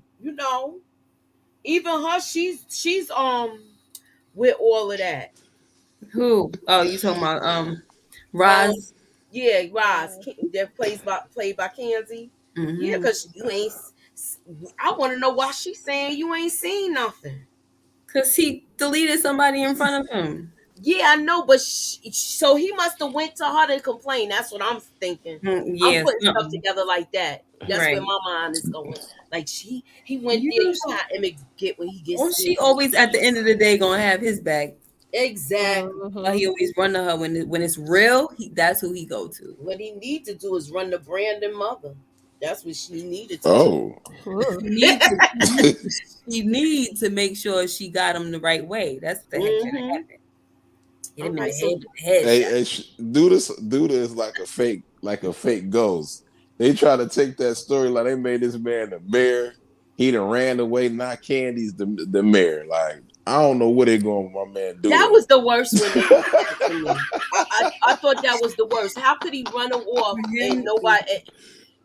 even her, she's with all of that. Who? Oh, you talking about Roz? Yeah, Roz. That played by Kenzie. Mm-hmm. Yeah, because you ain't. I want to know why she's saying you ain't seen nothing. Because he deleted somebody in front of him. Yeah, I know, but so he must have went to her to complain. That's what I'm thinking. Yeah, I'm putting stuff together like that. That's where my mind is going. Like he went there to try and get when he gets. Well, she always at the end of the day gonna have his back. Exactly. He always run to her when it's real. That's who he go to. What he need to do is run to Brandon mother. That's what she needed to do. He needs to make sure she got him the right way. That's what the heck gonna happen. Hit him in the head. Hey, Duda is like a fake ghost. They try to take that story like they made this man the mayor. He done ran away, not Candy's the mayor. Like, I don't know what they going with my man Duda. That was the worst when they to me. I thought that was the worst. How could he run off and nobody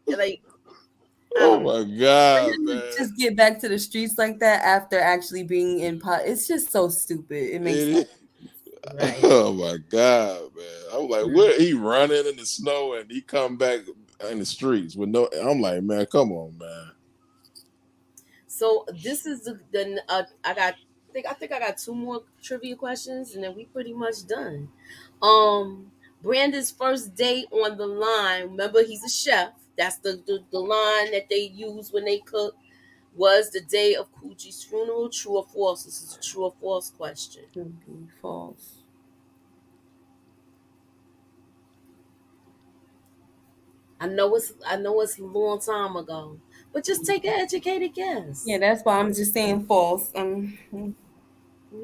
like? Oh my God, man! Just get back to the streets like that after actually being in pot. It's just so stupid. It makes sense. Right. Oh my God, man! I'm like, where he running in the snow and he come back in the streets with no. I'm like, man, come on, man. So this is the I think I got two more trivia questions and then we pretty much done. Brandon's first date on the line. Remember, he's a chef. That's the line that they use when they cook. Was the day of Coogie's funeral. True or false? This is a true or false question. False. I know it's a long time ago, but just take an educated guess. Yeah, that's why I'm just saying false.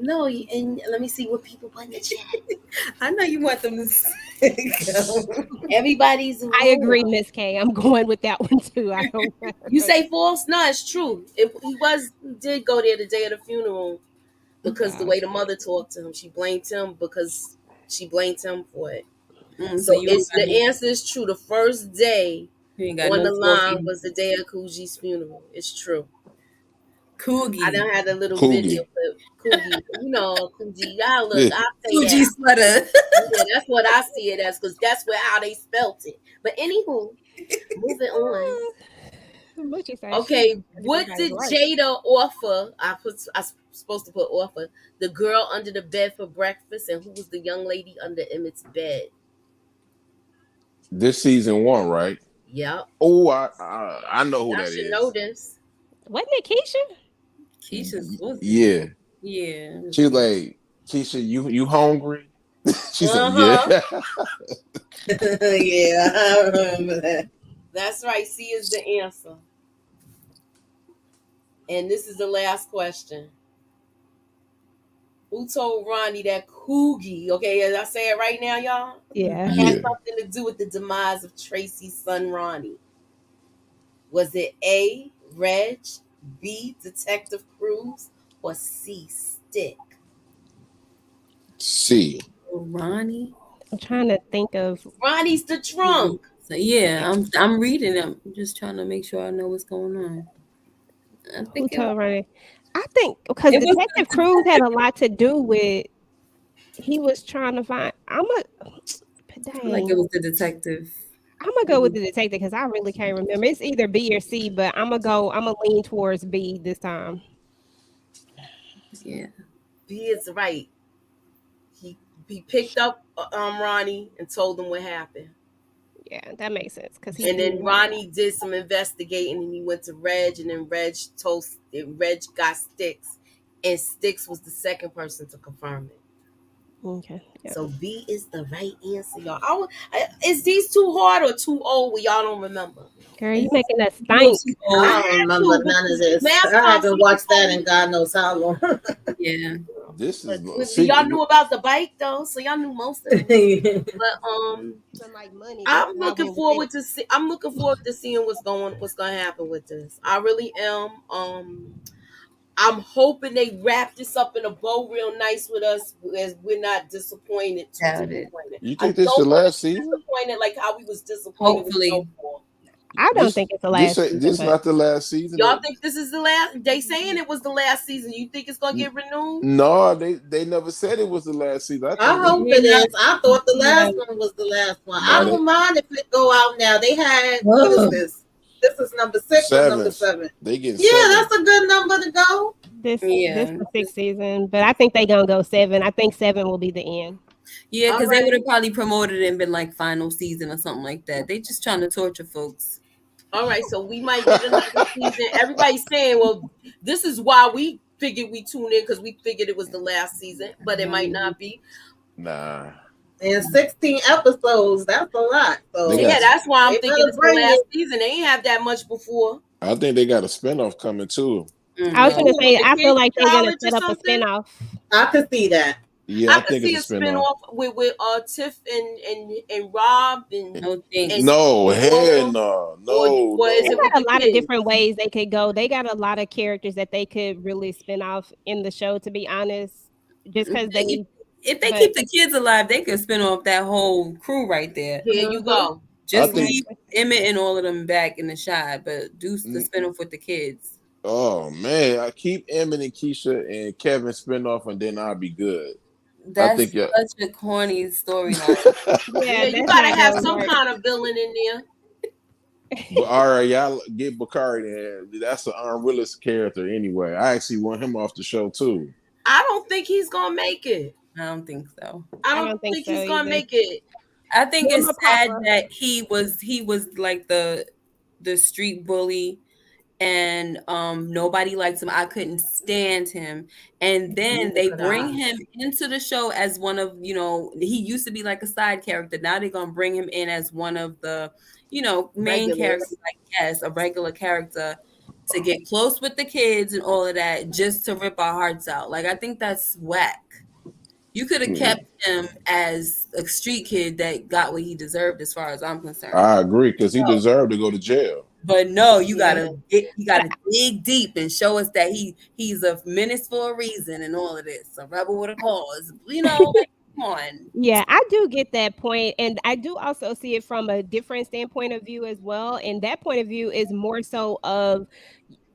No, and let me see what people put in the chat. I know you want them to Everybody's wrong. I agree, Miss K. I'm going with that one too. I don't. You say false? No, it's true. He did go there the day of the funeral because the way the mother talked to him, she blamed him because she blamed him for it. So the answer is true. The first day on the line was the day of Coogie's funeral. It's true. Coogie. I done had a little Coogie. video clip. Coogie, Coogie. I'll say Coogie that. sweater. Yeah, that's what I see it as because that's how they spelt it. But anywho, moving on. What you say? Okay, what did Jada offer? I supposed to put offer the girl under the bed for breakfast, and who was the young lady under Emmett's bed? This season 1, right? Yep. Oh, I know who that is. I should know this. Wasn't it Keisha? Keisha's Yeah. Yeah. She's like, Keisha, you hungry? She said, Uh-huh. Yeah. Yeah, I remember that. That's right. C is the answer. And this is the last question. Who told Ronnie that Coogie, okay, as I say it right now, y'all, Yeah. had something to do with the demise of Tracy's son, Ronnie? Was it A, Reg, B, Detective Cruz, or C, Stick? C. Ronnie? I'm trying to think of. Ronnie's the trunk. So yeah, I'm reading them. I'm just trying to make sure I know what's going on. Who told Ronnie? I think because Detective Cruz had a lot to do with. He was trying to find. I feel like it was the detective. I'm gonna go with the detective because I really can't remember. It's either B or C, but I'm gonna lean towards B this time. Yeah, B is right. He picked up Ronnie and told him what happened. Yeah, that makes sense. And then Ronnie did some investigating, and he went to Reg, and then Reg got Sticks, and Sticks was the second person to confirm it. Okay. Yeah. So B is the right answer, y'all. Is these too hard or too old? Y'all don't remember. Girl, you making us think. I don't remember none of this. I haven't watched that in God knows how long. Yeah. This is y'all knew about the bike though, so y'all knew most of it. But I'm looking forward to seeing what's gonna happen with this. I really am. I'm hoping they wrap this up in a bow real nice with us, as we're not disappointed. You think this is the last season? Disappointed like how we was disappointed. Hopefully. I don't think it's the last season. This is not the last season. Y'all think this is the last? They saying it was the last season. You think it's gonna get renewed? No, they never said it was the last season. I hope it is. I thought the last one was the last one. I don't mind if it go out now. They had what is this? This is number 6 or number 7. They get 7. That's a good number to go. This is the 6th season, but I think they gonna go 7. I think 7 will be the end. Yeah, because they would have probably promoted it and been like final season or something like that. They just trying to torture folks. All right, so we might get another season. Everybody's saying, well, this is why we figured we tuned in because we figured it was the last season, but it might not be. Nah. And 16 episodes, that's a lot. So yeah, that's why I'm thinking it's the last season. They ain't have that much before. I think they got a spinoff coming too. I was gonna say, I feel like they're gonna set up a spinoff. I could see that. Yeah, I could see a spinoff with Tiff and Rob and no, hell no. They got a lot of different ways they could go. They got a lot of characters that they could really spin off in the show. To be honest, just because if they keep the kids alive, they could spin off that whole crew right there. Here you go. Just leave Emmett and all of them back in the shot, but do the spin off with the kids. Oh man, I keep Emmett and Keisha and Kevin spin off, and then I'll be good. That's think yeah. such a corny storyline. Yeah, Yeah, you that's gotta not have gonna some work. kind of villain in there. But all right, y'all get Bakari there. That's an unrealistic character anyway. I actually want him off the show too. I don't think he's gonna make it. I don't think so. I I don't don't think think so he's gonna either. make it. I think Him it's or sad Papa. that he was like the street bully, and nobody liked him. I couldn't stand him. And then Neither they could bring I. him into the show as one of, he used to be like a side character. Now they're gonna bring him in as one of the, main Regulars. characters, I guess, a regular character to get close with the kids and all of that, just to rip our hearts out. Like, I think that's whack. You could have kept him as a street kid that got what he deserved, as far as I'm concerned. I agree because he deserved to go to jail. But no, you Yeah. But gotta dig deep and show us that he's a menace for a reason and all of this. A rebel with a cause. Like, come on. yeah, I do get that point, and I do also see it from a different standpoint of view as well. And that point of view is more so of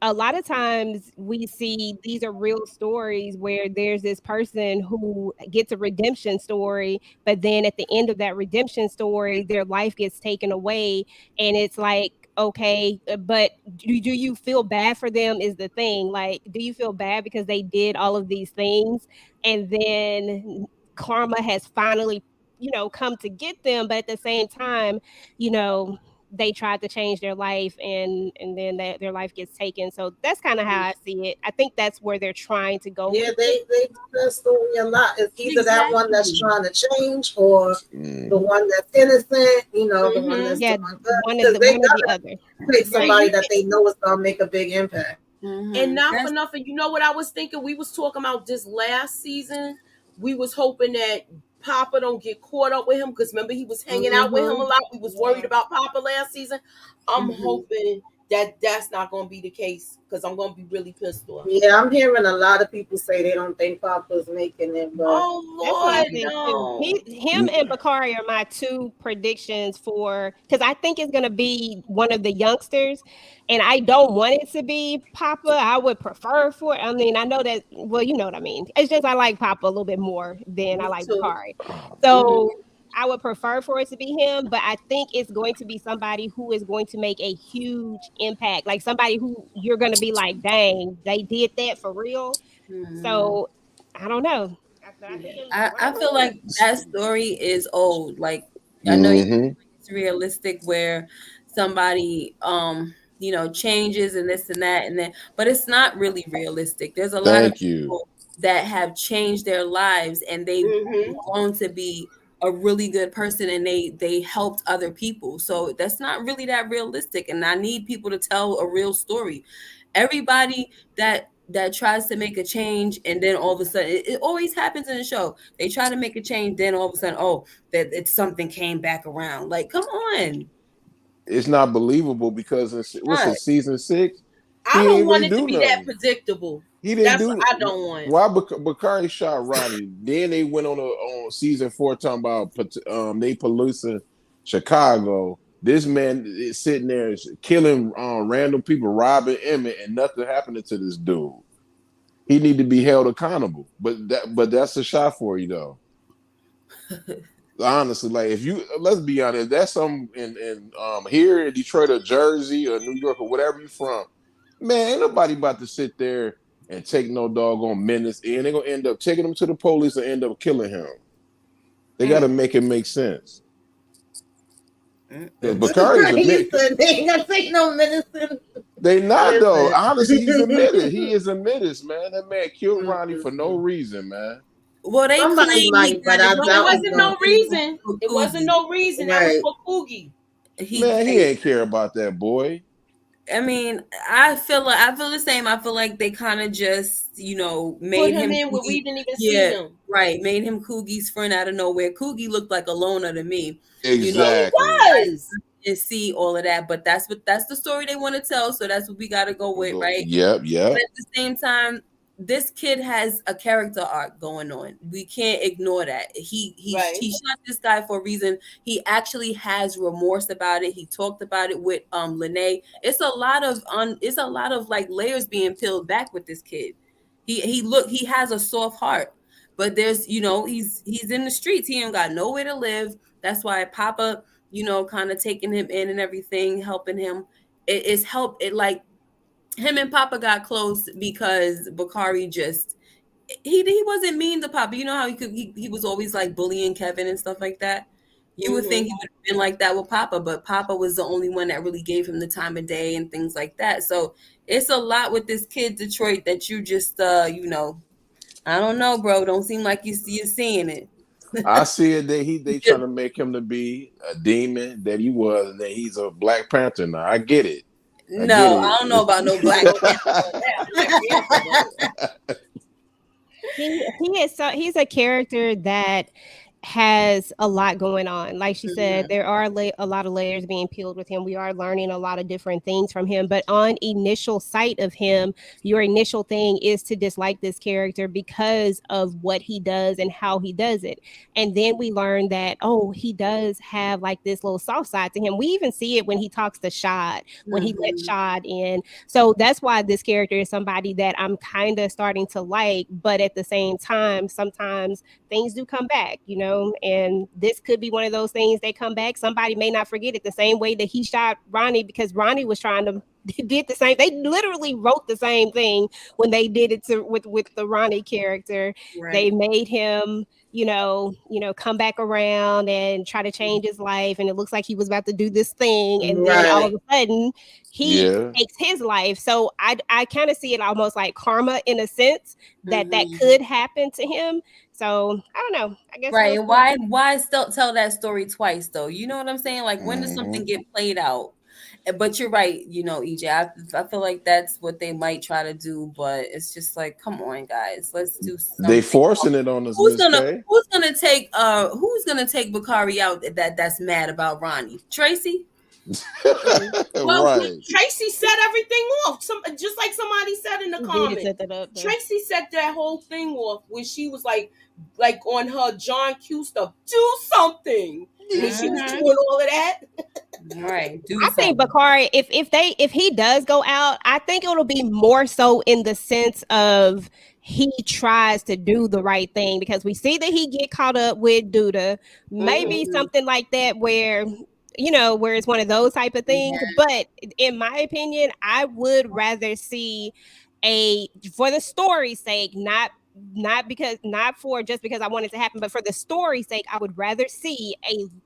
a lot of times we see these are real stories where there's this person who gets a redemption story, but then at the end of that redemption story, their life gets taken away. And it's like, okay, but do you feel bad for them is the thing. Like, do you feel bad because they did all of these things and then karma has finally, come to get them? But at the same time, you know, they tried to change their life and then their life gets taken. So that's kind of how I see it. I think that's where they're trying to go Yeah, with it. they do that story a lot. It's either that one that's trying to change or the one that's innocent, the one that's Yeah, doing good. one Because the they one or the gotta other. take And somebody you that they know is gonna make a big impact. and not for nothing, you know what I was thinking? We was talking about this last season. We was hoping that Papa don't get caught up with him because remember he was hanging out with him a lot. We was worried about Papa last season. I'm hoping that that's not going to be the case because I'm going to be really pissed off. Yeah, I'm hearing a lot of people say they don't think Papa's making it, but That's what I Lord, think too. no. Him and Bakari are my two predictions for because I think it's gonna be one of the youngsters, and I don't want it to be Papa. I would prefer for. I mean, I know that. Well, you know what I mean. It's just I like Papa a little bit more than I Me like too. Bakari. So I would prefer for it to be him, but I think it's going to be somebody who is going to make a huge impact, like somebody who you're going to be like, dang, they did that for real. So I don't know. I think I feel like that story is old. Like, I know Mm-hmm. it's realistic where somebody changes and this and that and then, but it's not really realistic. There's a lot of Thank you. people that have changed their lives and they've grown to be a really good person and they helped other people. So that's not really that realistic. And I need people to tell a real story. Everybody that tries to make a change and then all of a sudden it always happens in the show. They try to make a change, then all of a sudden, that it's something came back around. Like, come on. It's not believable because what's it, season 6? I He don't didn't want really it to do be that nothing. predictable. He didn't That's what do. I don't want. Why Bakari shot Ronnie? Then they went on season 4 talking about they policing Chicago. This man is sitting there killing random people, robbing Emmett, and nothing happening to this dude. He need to be held accountable. But that's a shot for you though. Honestly, like if you let's be honest, that's some in here in Detroit or Jersey or New York or whatever you from, man, ain't nobody about to sit there and take no doggone menace and they're gonna end up taking him to the police and end up killing him. They gotta make it make sense. Because Bakari's a he said they ain't gonna take no medicine. They not Listen. though. Honestly, he's admitted. He is a menace, man. That man killed Ronnie for no reason, man. Well, they Somebody claim might, but I No, it doubt wasn't no reason. It wasn't no reason. That was Right. for Coogie. Man, he ain't care about that boy. I mean, I feel the same. I feel like they kind of just, made Put him in where we didn't even see him. Right. Made him Coogie's friend out of nowhere. Coogie looked like a loner to me. Exactly. He was. And see all of that, but that's the story they want to tell. So that's what we got to go with, right? Yep. But at the same time, this kid has a character arc going on. We can't ignore that. He shot this guy for a reason. He actually has remorse about it. He talked about it with Lene. It's a lot of like layers being peeled back with this kid. He has a soft heart, but there's, he's in the streets. He ain't got nowhere to live. That's why Papa, kind of taking him in and everything, helping him. It's help. It like him and Papa got close because Bakari just he wasn't mean to Papa. You know how he was always like bullying Kevin and stuff like that. You would think he would have been like that with Papa, but Papa was the only one that really gave him the time of day and things like that. So it's a lot with this kid Detroit that you just I don't know, bro. Don't seem like you're seeing it. I see it that they trying to make him to be a demon that he was, and that he's a Black Panther now. I get it. I don't know about no Black Panther. He's a character that has a lot going on. Like she said, there are a lot of layers being peeled with him. We are learning a lot of different things from him, but on initial sight of him, your initial thing is to dislike this character because of what he does and how he does it. And then we learn that, he does have like this little soft side to him. We even see it when he talks to Shad, when he lets Shad in. So that's why this character is somebody that I'm kind of starting to like, but at the same time, sometimes things do come back, and this could be one of those things that come back. Somebody may not forget it the same way that he shot Ronnie, because Ronnie was trying to did the same. They literally wrote the same thing when they did it with the Ronnie character. Right. They made him, come back around and try to change his life. And it looks like he was about to do this thing. And then all of a sudden he takes his life. So I kind of see it almost like karma in a sense that could happen to him. So I don't know. I guess right. Why still tell that story twice though? You know what I'm saying? Like when does something get played out? But you're right, EJ. I feel like that's what they might try to do, but it's just like, come on, guys, let's do something. They forcing it on us. Who's gonna take Bakari out that's mad about Ronnie? Tracy? Well, right. Tracy set everything off. Just like somebody said in the comments. Tracy set that whole thing off when she was like on her John Q stuff. Do something. When she was doing all of that. Right. I think Bakari, if he does go out, I think it'll be more so in the sense of he tries to do the right thing, because we see that he get caught up with Duda. Maybe something like that where it's one of those type of things. Yeah. But in my opinion, I would rather see for the story's sake, not for just because I want it to happen, but for the story's sake, I would rather see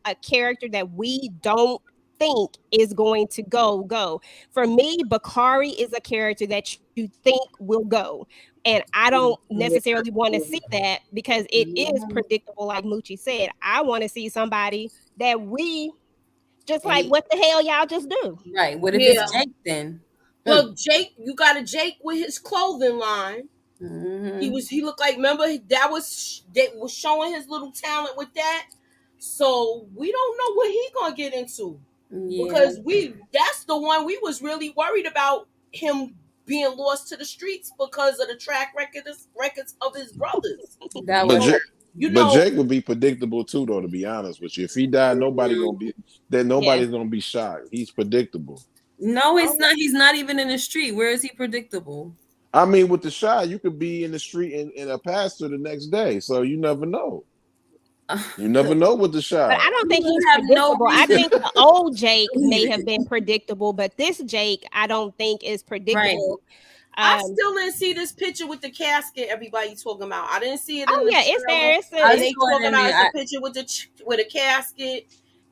a character that we don't think is going to go. For me, Bakari is a character that you think will go. And I don't necessarily want to see that, because it is predictable, like Moochie said. I want to see somebody that we just like, what the hell y'all just do? Right. What if it's Jake then? Look, Jake, you got a Jake with his clothing line. He looked like, remember, they was showing his little talent with that. So we don't know what he gonna get into. Because that's the one we was really worried about, him being lost to the streets because of the track records of his brothers. But Jake would be predictable too, though, to be honest with you. If he died, nobody's gonna be shocked. He's predictable. No, it's not. He's not even in the street. Where is he predictable? I mean, with the shot, you could be in the street and a pastor the next day, so you never know. You never know with the shot. But I don't think he's predictable. I think the old Jake may have been predictable, but this Jake, I don't think is predictable. Right. I still didn't see this picture with the casket everybody talking about. I didn't see it. It's there. They talking about the picture with a casket,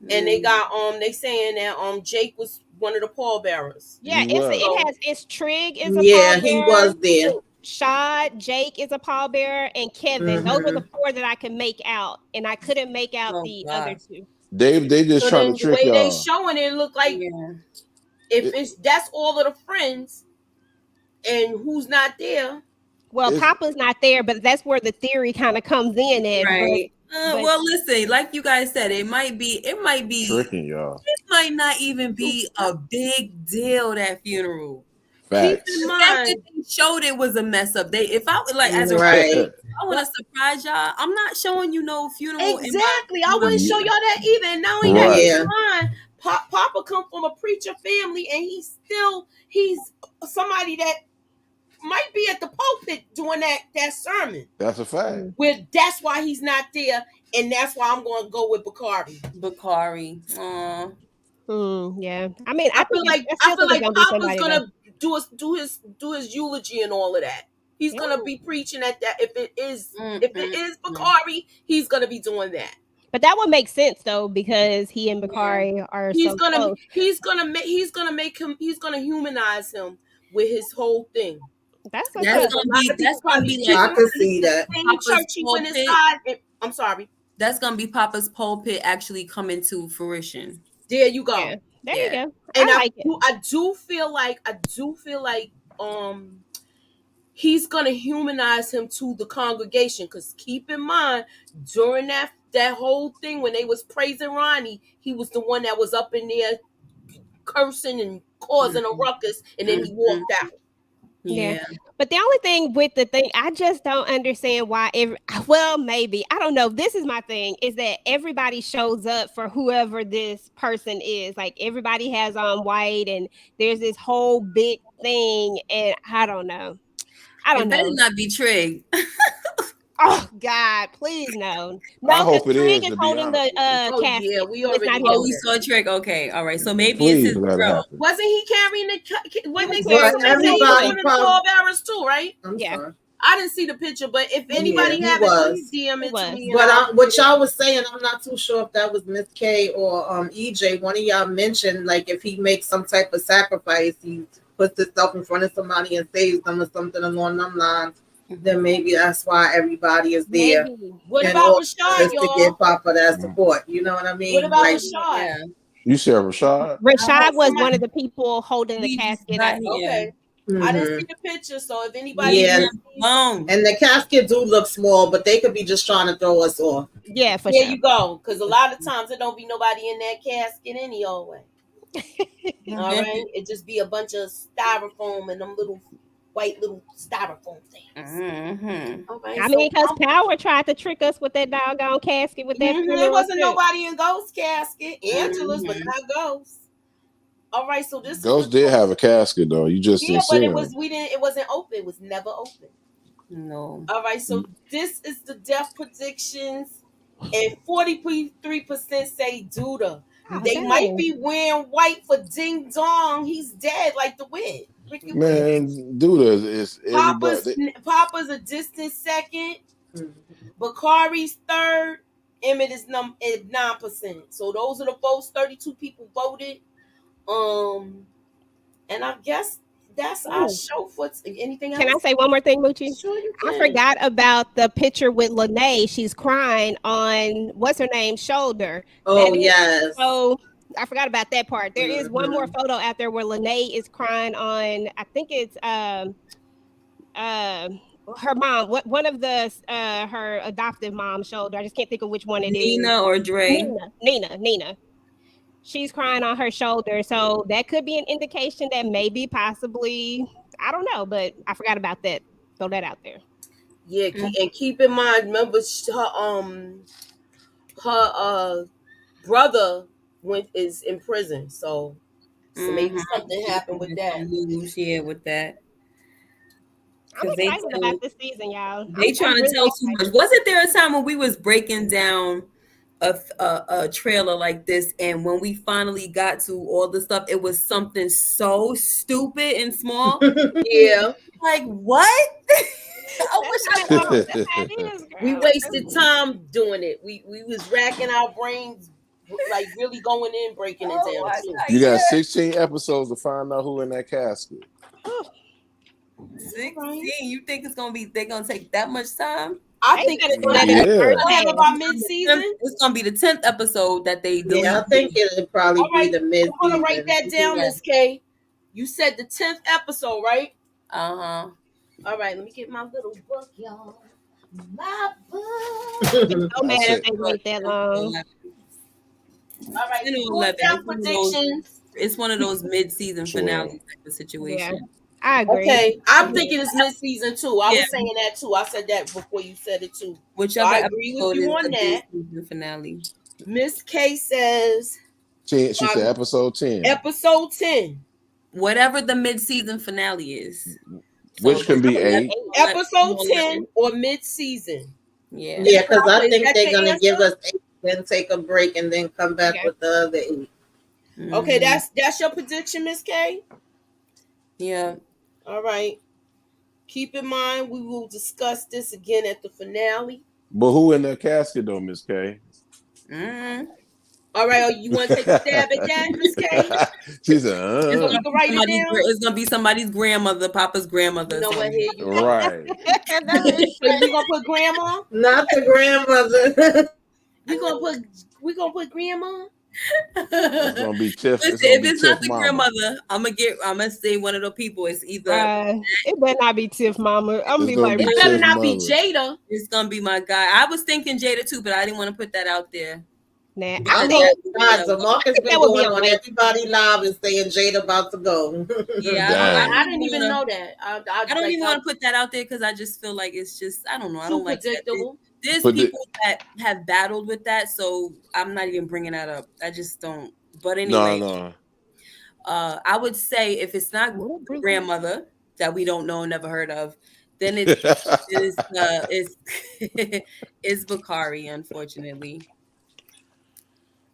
and they got they saying that Jake was one of the pallbearers. Yeah, it's Trig is a pallbearer. He was there. Shad, Jake is a pallbearer, and Kevin. Those are the four that I can make out, and I couldn't make out the other two. They just trying to trick y'all. The way they showing it look like that's all of the friends, and who's not there. Well, Papa's not there, but that's where the theory kind of comes in at. Right. Well, listen, like you guys said, it might be tricking y'all. It might not even be a big deal, that funeral. Facts. Keep in mind, they showed it was a mess up. If I want to surprise y'all, I'm not showing you no funeral. Exactly, I wouldn't show y'all that either. And now in that mind, Papa come from a preacher family, and he's somebody that might be at the pulpit doing that sermon. That's a fact. That's why he's not there, and that's why I'm going to go with Bakari. Yeah, I mean, I feel like Papa's gonna gonna do his eulogy and all of that. He's gonna be preaching at that. If it is Bakari, he's gonna be doing that. But that would make sense though, because he and Bakari are He's so gonna close. he's gonna humanize him with his whole thing. That's gonna be like, I can see that. Church he went inside. I'm sorry. That's gonna be Papa's pulpit actually coming to fruition. There you go. Yeah. There you go. And I do feel like he's gonna humanize him to the congregation, because keep in mind, during that whole thing when they was praising Ronnie, he was the one that was up in there cursing and causing a ruckus, and then he walked out. Yeah. But the only thing with the thing, I just don't understand why maybe, I don't know. This is my thing, is that everybody shows up for whoever this person is. Like, everybody has on white, and there's this whole big thing, and I don't know. It better not be Trig. Oh God, please no. I hope it Trig is. is holding the casket. Yeah, we already we saw Trig. Okay, all right. So maybe Please it's his let it bro. happen. Wasn't he carrying the everybody the 12 hours too, right? Sorry. I didn't see the picture, but if anybody have it, please DM it to me. But what y'all was saying, I'm not too sure if that was Miss K or EJ. One of y'all mentioned, like, if he makes some type of sacrifice, he puts himself in front of somebody and saves them or something along them lines. Then maybe that's why everybody is there. What about Rashad, y'all? To give Papa that support. You know what I mean? What about Rashad? You said Rashad? Rashad was one of the people holding the casket. Okay. Mm-hmm. I didn't see the picture, so if anybody and the casket do look small, but they could be just trying to throw us off. Yeah, for there sure. You go, because a lot of times there don't be nobody in that casket any old way. All right, it just be a bunch of styrofoam and them little white styrofoam things. Okay, I mean, because Power tried to trick us with that doggone casket with that. There wasn't nobody in Ghost casket. Angela's, but not Ghost. All right, so this Ghost did have a casket though. You just didn't see him. It wasn't open. It was never open. No. All right, so this is the death predictions, and 43% say Duda. They might be wearing white for Ding Dong. He's dead like the wind. Man, Duda is Papa's a distant second. Bakari's third. Emmett is 9%. So those are the votes. 32 people voted. And I guess that's our show for anything else. Can I say one more thing, Moochie? Sure you can. I forgot about the picture with Lene. She's crying on what's her name shoulder. Oh yes. So I forgot about that part. There is one more photo out there where Lene is crying on. I think it's her mom. One of the her adoptive mom's shoulder. I just can't think of which one it is. Nina or Dre. Nina. She's crying on her shoulder, so that could be an indication that maybe, possibly, I don't know, but I forgot about that. Throw that out there. Yeah, and keep in mind, remember her brother is in prison, so maybe something happened with that. Yeah, with that. I'm excited about this season, y'all. They trying to tell too much. Wasn't there a time when we was breaking down a trailer like this, and when we finally got to all the stuff, it was something so stupid and small? Yeah. Like, what? I wish I know. We wasted time doing it. We was racking our brains, like really going in, breaking it down too. You got 16 episodes to find out who in that casket. 16? You think they're gonna take that much time? I think it's going to have about mid-season. It's going to be the 10th episode that they do. Yeah, I think it'll probably be the mid-season. I'm going to write that down, Miss K. You said the 10th episode, right? Uh-huh. All right, let me get my little book, y'all. My book. So mad if they wait that long. All right, death predictions. It's one of those mid-season finale type of situation. Yeah. I agree. Okay, I'm thinking it's mid-season too. I was saying that too. I said that before you said it too. Whichever I agree with you on that. Finale. Miss K says 10. She said episode 10. Episode 10. Whatever the mid-season finale is. Which can be 8. Episode 10 or mid-season. Yeah. Yeah, because I Is think that they're your gonna give answer? us 8, then take a break, and then come back with the other 8. Okay, that's your prediction, Miss K. Yeah. All right. Keep in mind, we will discuss this again at the finale. But who in the casket though, Miss K? All right, you want to take a stab at that, Miss K? She said, So we can write it down. It's gonna be somebody's grandmother, Papa's grandmother. You know what? Here you go. Right. So we gonna put grandma? Not the grandmother. We gonna put grandma? It's gonna be Tiff. Listen, It's gonna if be it's Tiff not the mama. grandmother, I'm gonna say one of the people. It's either it better not be Tiff Mama. I'm It's be gonna like, be It better Tiff not be mother. Jada. It's gonna be my guy. I was thinking Jada too, but I didn't want to put that out there. nah. I I know think God, so Marcus been that would be going a on win. everybody live and saying Jada about to go. Yeah, I didn't even know that. I don't even want to put that out there because I just feel like it's just I don't know. I too don't like that. predictable. There's But people that have battled with that, so I'm not even bringing that up. I just don't. But No, anyway, no. I would say if it's not the grandmother that we don't know, never heard of, then it's it's Bakari, unfortunately.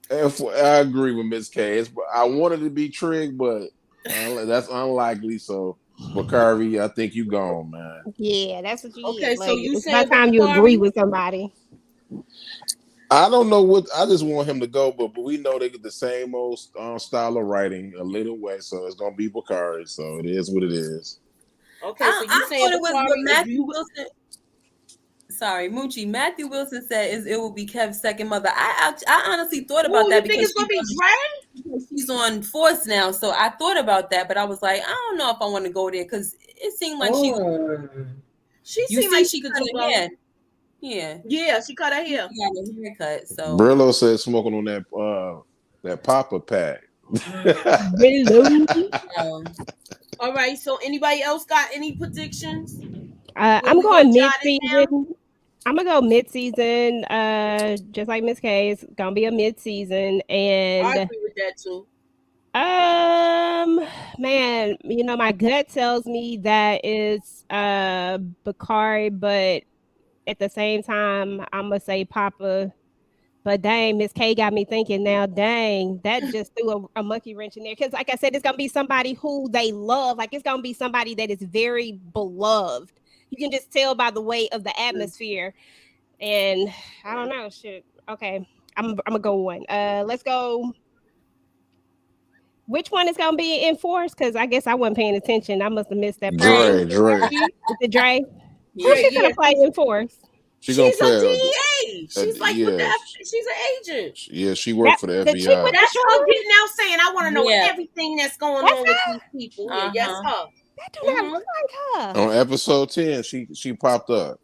I agree with Miss K. I wanted to be Trig, but that's unlikely. So, Bakari, I think you gone, man. Yeah, that's what you Okay, get. so Like, you it's about saying time you Bakari? agree with somebody. I don't know what. I just want him to go, but we know they get the same old style of writing, a little way. So it's gonna be Bakari. So it is what it is. Okay, so you I saying thought it was Bakari? what Matthew Wilson. Sorry, Moochie. Matthew Wilson said it will be Kev's second mother. I honestly thought about Ooh, that you think because it's gonna be Dre? she's on Force now. So I thought about that, but I was like, I don't know if I want to go there because it seemed like She you seemed see, like she could cut do her both. hair. Yeah, Yeah, she cut her hair. She got a haircut. So Brillo said smoking on that Papa pack. All right. So anybody else got any predictions? I'm we going gonna jot it mid-season. I'm gonna go mid-season. Just like Miss K, it's gonna be a mid-season, and I agree with that too. man, you know, my gut tells me that it's Bakari, but at the same time, I'm gonna say Papa. But dang, Miss K got me thinking now. Dang, that just threw a monkey wrench in there. Because, like I said, it's gonna be somebody who they love. Like it's gonna be somebody that is very beloved. You can just tell by the weight of the atmosphere. And I don't know. Shit. Okay, I'm gonna go one. Let's go. Which one is gonna be enforced? Because I guess I wasn't paying attention. I must have missed that part. Dre. Is it Dre? Yeah, Who's she gonna play enforced? She gonna She's a play DEA. She's like with yeah. she's an agent. Yeah, she worked for the the chick FBI. with That's her getting out saying, I want to know Yeah. everything that's going on with these people. Yeah, yes, her. That do not look like her. On episode 10, she popped up.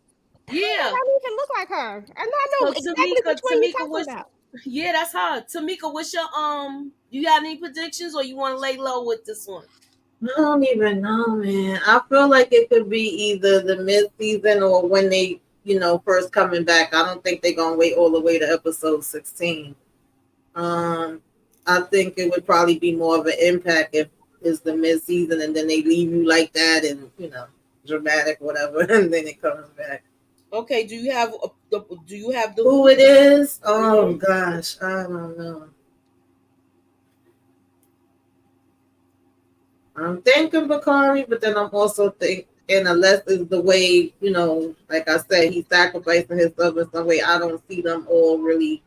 Yeah. That don't even look like her. I know So exactly which one you're talking what's about. yeah, that's her. Tamika, what's your you got any predictions or you want to lay low with this one? I don't even know, man. I feel like it could be either the mid-season or when they, first coming back. I don't think they're gonna wait all the way to episode 16. I think it would probably be more of an impact if it's the mid-season and then they leave you like that and dramatic whatever, and then it comes back. Okay, do you have the who it is? Oh gosh, I don't know. I'm thinking Bakari, but then I'm also thinking, unless it's the way, like I said, he's sacrificing himself in some way, I don't see them all really,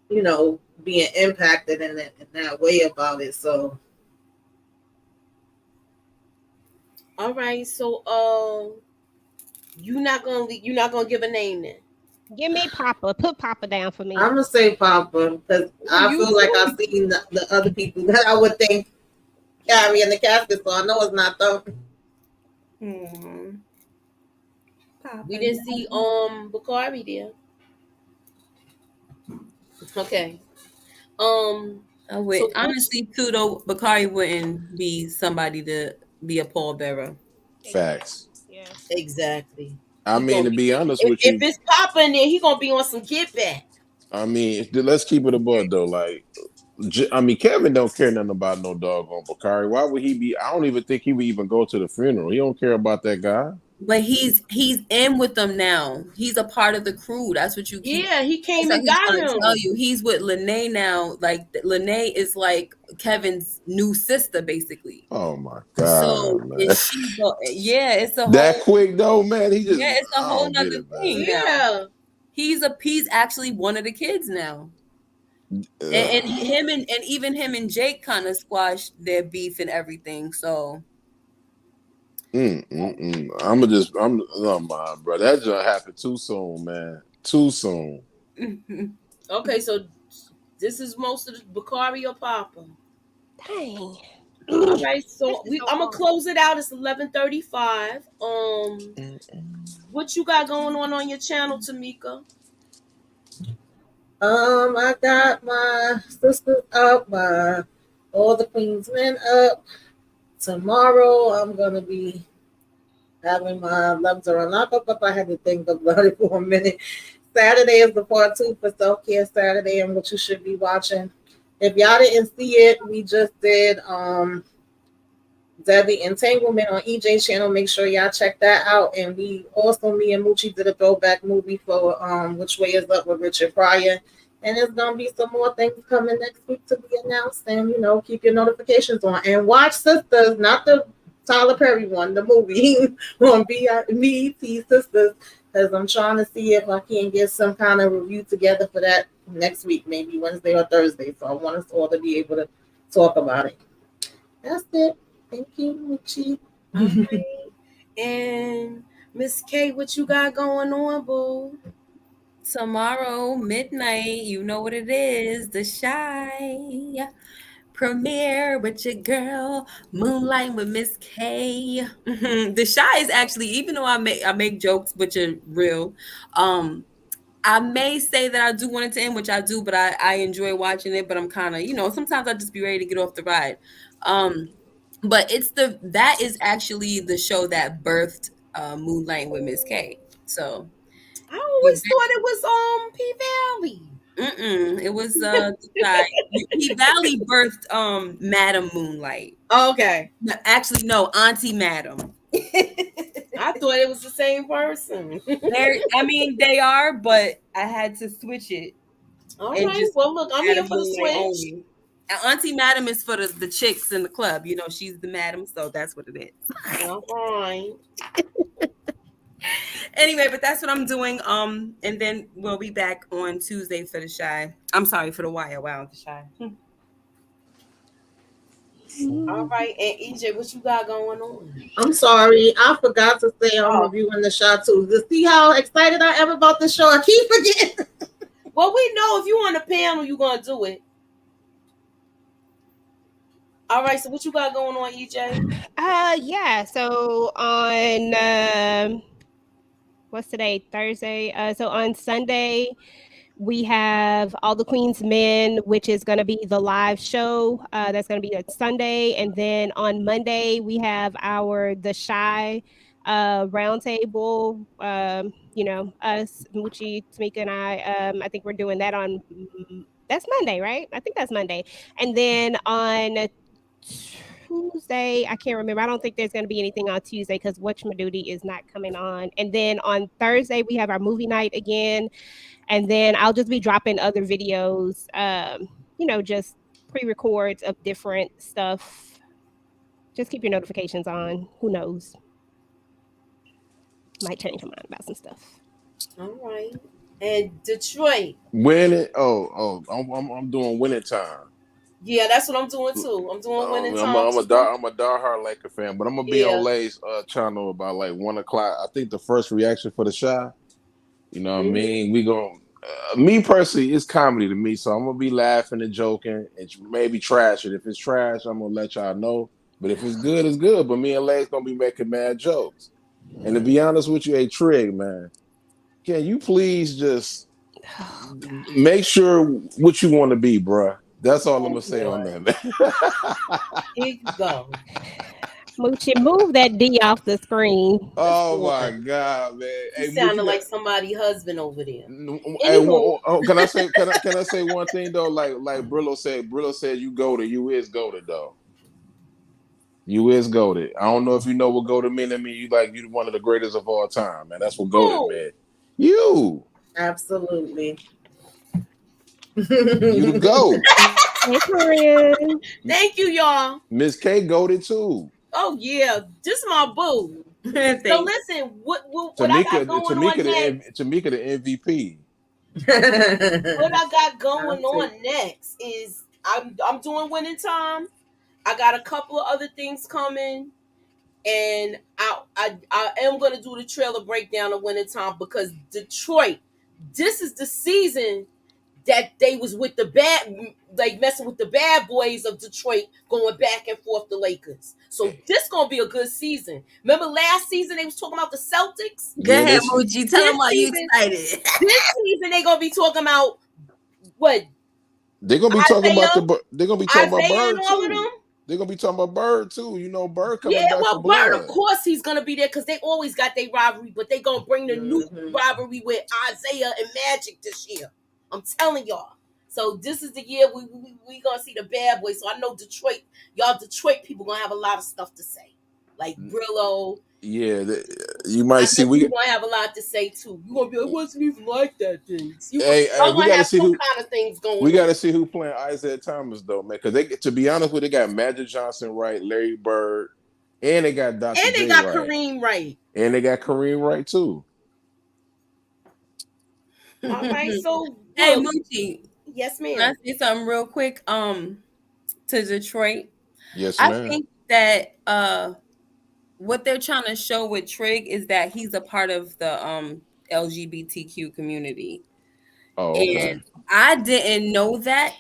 being impacted in that way about it. So, all right. So, you're not gonna give a name then. Give me Papa. Put Papa down for me. I'm gonna say Papa because I feel like I've seen the other people that I would think carry in the casket, so I know it's not them. We didn't see Bakari there. Okay. Honestly, too, though, Bakari wouldn't be somebody to be a pallbearer. Facts. Yeah. Exactly. I mean, to be honest with you, if it's Papa in there, he gonna be on some get back. I mean, let's keep it above though. Like I mean, Kevin don't care nothing about no doggone Bakari. Why would he be? I don't even think he would even go to the funeral. He don't care about that guy. But he's in with them now. He's a part of the crew. That's what you keep. Yeah, he came That's and what he's got trying to tell him. you. He's with Lene now. Like Lene is like Kevin's new sister, basically. Oh my So God, man. yeah, it's a that whole quick though, man. He just it's a I whole don't get nother it, man. thing now. Yeah. He's actually one of the kids now. And him and even him and Jake kind of squashed their beef and everything. So I'm oh my bro. That just happened too soon, man. Too soon. Okay, so this is most of the Bakari or Papa. Dang. All right, so This is so I'm gonna hard. close it out. It's 11:35. What you got going on your channel, Tamika? I got my sisters up, my all the Queens men up. Tomorrow I'm gonna be having my Loves Are Unlocked up. I had to think about it for a minute. Saturday is the part 2 for Self Care Saturday, and what you should be watching. If y'all didn't see it, we just did Debbie Entanglement on EJ channel. Make sure y'all check that out. And we also, me and Moochie did a throwback movie for Which Way Is Up with Richard Pryor. And there's gonna be some more things coming next week to be announced. And keep your notifications on. And watch Sisters, not the Tyler Perry one, the movie on BET Sisters, because I'm trying to see if I can get some kind of review together for that next week, maybe Wednesday or Thursday. So I want us all to be able to talk about it. That's it. Thank you, Moochie. All right. And Miss K, what you got going on, boo? tomorrow midnight, you know what it is, the Shy premiere with your girl Moonlight with Miss K. The Shy is actually, even though I make jokes which are real, I may say that I do want it to end, which I do, but I enjoy watching it. But I'm kind of, sometimes I just be ready to get off the ride. But that is actually the show that birthed Moonlight with Miss K. So I always thought it was P Valley. It was the Shy. P Valley birthed Madam Moonlight. Oh, okay. No, actually, no, Auntie Madam. I thought it was the same person. They are, but I had to switch it. All right. Well, look, I'm here for the switch. Only. Auntie Madam is for the chicks in the club. She's the madam, so that's what it is. All right. Anyway, but that's what I'm doing. And then we'll be back on Tuesday for the Shy. I'm sorry, for the Wire. Wow, the Shy. All right, and EJ, what you got going on? I'm sorry, I forgot to say I'm reviewing the show too. To see how excited I am about the show, I keep forgetting. Well, we know if you on the panel, you're gonna do it. All right, so what you got going on, EJ? Yeah. So on what's today? Thursday. So on Sunday, we have All the Queen's Men, which is going to be the live show. That's going to be on Sunday, and then on Monday we have The Shy roundtable. Us, Moochie, Tamika, and I think we're doing that on. That's Monday, right? I think that's Monday, and then on Tuesday, I can't remember. I don't think there's going to be anything on Tuesday because Whatchamadoody is not coming on. And then on Thursday, we have our movie night again. And then I'll just be dropping other videos, just pre-records of different stuff. Just keep your notifications on. Who knows? Might change my mind about some stuff. All right. And Detroit. Winning. I'm doing winning time. Yeah, that's what I'm doing too. I'm doing winning time. I'm a diehard Laker fan, but I'm gonna be on Lay's channel about like 1:00. I think the first reaction for the Shy. You know what I mean? We gonna me personally, it's comedy to me, so I'm gonna be laughing and joking and maybe trash it. If it's trash, I'm gonna let y'all know. But if it's good, it's good. But me and Lay's gonna be making mad jokes. And to be honest with you, Trig, man, can you please just make sure what you want to be, bruh? That's all I'm gonna say on that, man. Here you go. Moochie, move that D off the screen. Oh my God, man! He Hey, Mooch, sounded you got. like somebody's husband over there. Hey, Anywho, can I say? Can I say one thing though? Like Brillo said. Brillo said you goated. You is goated though. You is goated. I don't know if you know what goated mean. I mean, you one of the greatest of all time, man. That's what goated who? meant. You. Absolutely. You the goat. Hey, Corinne. Thank you, y'all. Miss K goated too. Oh yeah, just my boo. So listen, what I got going on next? Tamika the MVP. What I got going on next is I'm doing Winning Time. I got a couple of other things coming, and I am gonna do the trailer breakdown of Winning Time because Detroit. This is the season that they was with the messing with the bad boys of Detroit, going back and forth the Lakers. So this gonna be a good season. Remember last season they was talking about the Celtics? Go ahead, Moochie. Tell them why you excited. This season they gonna be talking about what? They're gonna be talking about they're gonna be talking about Bird and all of too. them? They're gonna be talking about Bird too. You know, Bird coming Yeah, back well, for blood. Bird, of course he's gonna be there because they always got their rivalry, but they gonna bring the new rivalry with Isaiah and Magic this year. I'm telling y'all. So this is the year we gonna see the bad boys. So I know Detroit, y'all Detroit people gonna have a lot of stuff to say, like Brillo. Yeah, you might see we gonna have a lot to say too. You gonna be like, it wasn't even like that things. We gotta see some kind of things going. We gotta see who playing Isaiah Thomas though, man. Because to be honest with you, they got Magic Johnson right, Larry Bird, and they got Dr. And they J got right. Kareem right. And they got Kareem right too. All right, so hey Moochie. Yes, ma'am. Can I say something real quick? To Detroit. Yes, ma'am. I think that what they're trying to show with Trig is that he's a part of the LGBTQ community. Oh, okay. And I didn't know that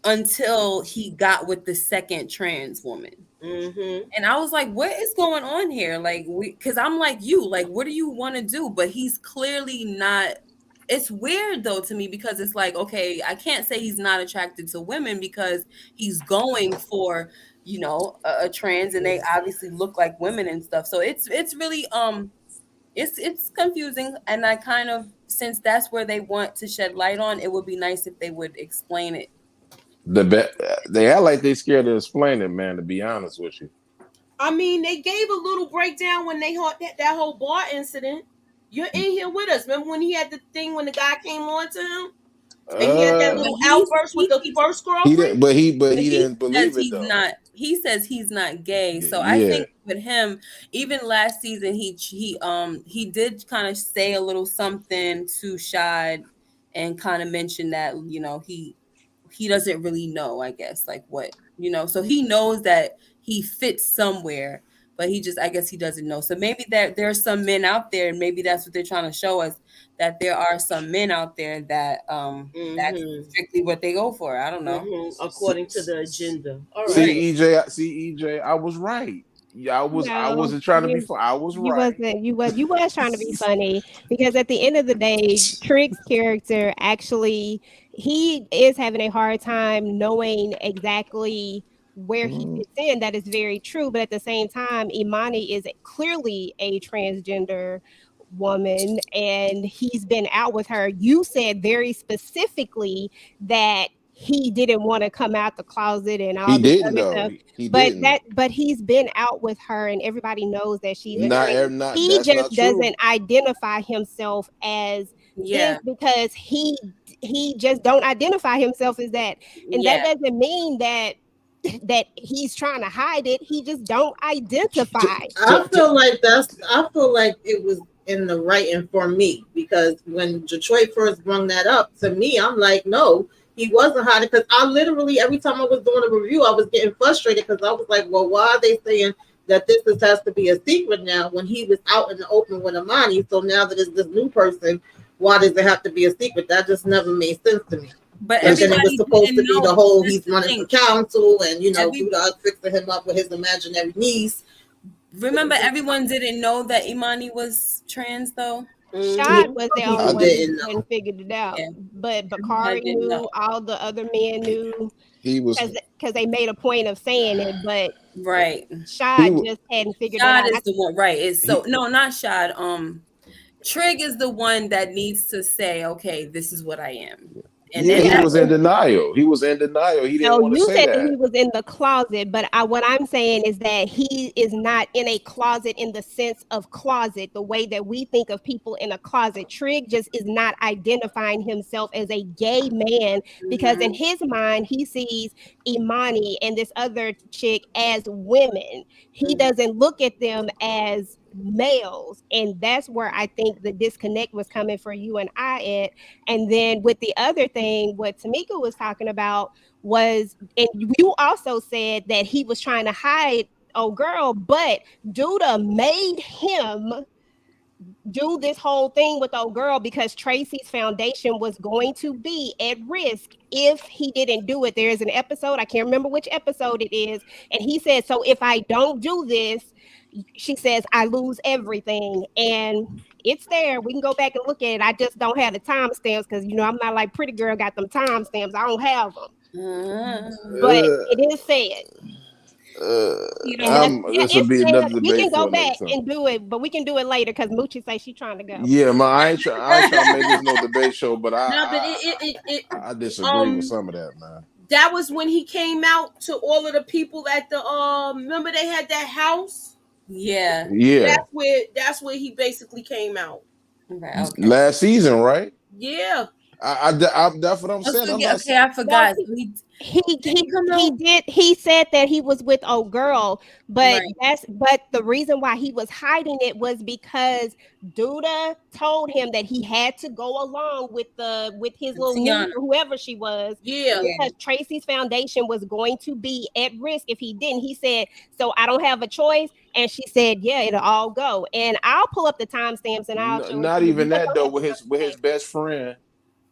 until he got with the second trans woman. Mm-hmm. And I was like, what is going on here? Like, because I'm like you, like, what do you want to do? But he's clearly not. It's weird though to me because it's like, okay, I can't say he's not attracted to women because he's going for, you know, a trans and they obviously look like women and stuff. So it's really it's confusing, and I kind of, since that's where they want to shed light on, it would be nice if they would explain it. They act like they scared to explain it, man. To be honest with you, I mean, they gave a little breakdown when they had that whole bar incident. You're in here with us. Remember when he had the thing when the guy came on to him? And he had that little outburst with the first girlfriend. He didn't believe it though. He says he's not gay. So I think with him, even last season, he did kind of say a little something to Shad and kind of mention that, you know, he doesn't really know, I guess, like what, you know, so he knows that he fits somewhere, but I guess he doesn't know. So maybe there are some men out there, and maybe that's what they're trying to show us, that there are some men out there that that's strictly what they go for. I don't know. According to the agenda. All right. See EJ, I was right. Yeah, I wasn't trying to be funny. I was right. You was trying to be funny because at the end of the day, Trig's character actually, he is having a hard time knowing exactly where he fits in. That is very true. But at the same time, Imani is clearly a transgender woman and he's been out with her. You said very specifically that he didn't want to come out the closet and all this other stuff. But he's been out with her and everybody knows that she's he just doesn't identify himself as this because he just don't identify himself as that. And that doesn't mean that he's trying to hide it. He just don't identify. I feel like it was in the writing for me because when Detroit first brought that up to me, I'm like, no, he wasn't hiding, because I literally, every time I was doing a review, I was getting frustrated because I was like, well, why are they saying that this has to be a secret now when he was out in the open with Imani? So now that it's this new person, why does it have to be a secret? That just never made sense to me. But and then it was supposed to be the whole he's running for council and, you know, do the fixing him up with his imaginary niece. Remember, everyone didn't know that Imani was trans, though. Shad was the only one who hadn't figured it out, but Bakari knew. All the other men knew. He was because they made a point of saying it, but Right. Shad just hadn't figured that Shad out. is the one, right? It's so no, not Shad. Trig is the one that needs to say, okay, this is what I am. And Yeah, he that's was in denial. He was in denial. He didn't No, want to you say said that that. he was in the closet, but what I'm saying is that he is not in a closet in the sense of closet, the way that we think of people in a closet. Trig just is not identifying himself as a gay man because in his mind, he sees Imani and this other chick as women. He doesn't look at them as males. And that's where I think the disconnect was coming for you and I at. And then with the other thing, what Tamika was talking about was, and you also said that he was trying to hide old girl, but Duda made him do this whole thing with old girl because Tracy's foundation was going to be at risk if he didn't do it. There's an episode, I can't remember which episode it is, and he said, so if I don't do this, she says, I lose everything. And it's there. We can go back and look at it. I just don't have the timestamps because, you know, I'm not like Pretty Girl got them timestamps. I don't have them. But it is said. This will be another We debate can for go another back time. and do it, but we can do it later because Moochie say she's trying to go. Yeah, I ain't trying to make this no debate show, but I disagree with some of that, man. That was when he came out to all of the people at the remember they had that house? Yeah. That's where he basically came out. Okay. Last season, right? Yeah. That's what I'm saying. I'm not I forgot. He did. He said that he was with old girl, but but the reason why he was hiding it was because Duda told him that he had to go along with his little niece or whoever she was. Yeah. Because Tracy's foundation was going to be at risk if he didn't. He said, "So I don't have a choice." And she said, "Yeah, it'll all go." And I'll pull up the timestamps and I'll show not it to even you. that though. With his best friend.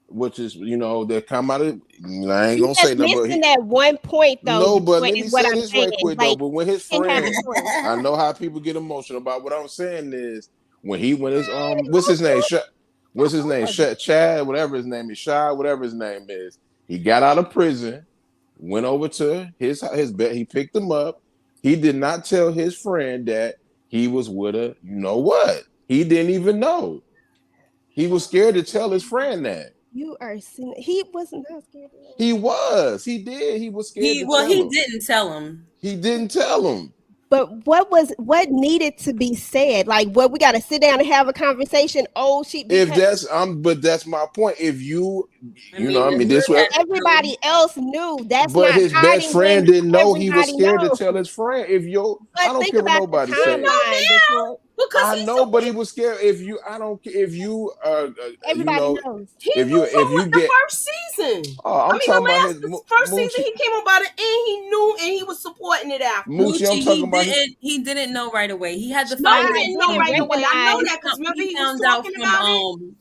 Which is, that come out of, I ain't gonna say nothing, but that one point though. No, but let me is what say I'm this saying. right quick Like, though. But when his friend, I know how people get emotional about what I'm saying is when his what's his name? Chad, whatever his name is, Shy, whatever his name is. He got out of prison, went over to his bed. He picked him up. He did not tell his friend that he was with a, you know what? He didn't even know. He was scared to tell his friend that. You are seeing. He wasn't that scared. He was. He did. He was scared to tell him. He didn't tell him. He didn't tell him. But what needed to be said? Like, what we got to sit down and have a conversation. Oh, but that's my point. If this way everybody else knew. That's but not his best friend didn't know. He was scared to tell his friend. I don't care what nobody says. I know, but he was scared. Everybody knows. He knew from the first season. I'm talking about his first season. He came about it, and he knew, and he was supporting it after. Moochie, I'm talking about. He didn't know right away. He had to No, find. he didn't know right away. I know that because remember he was talking about it.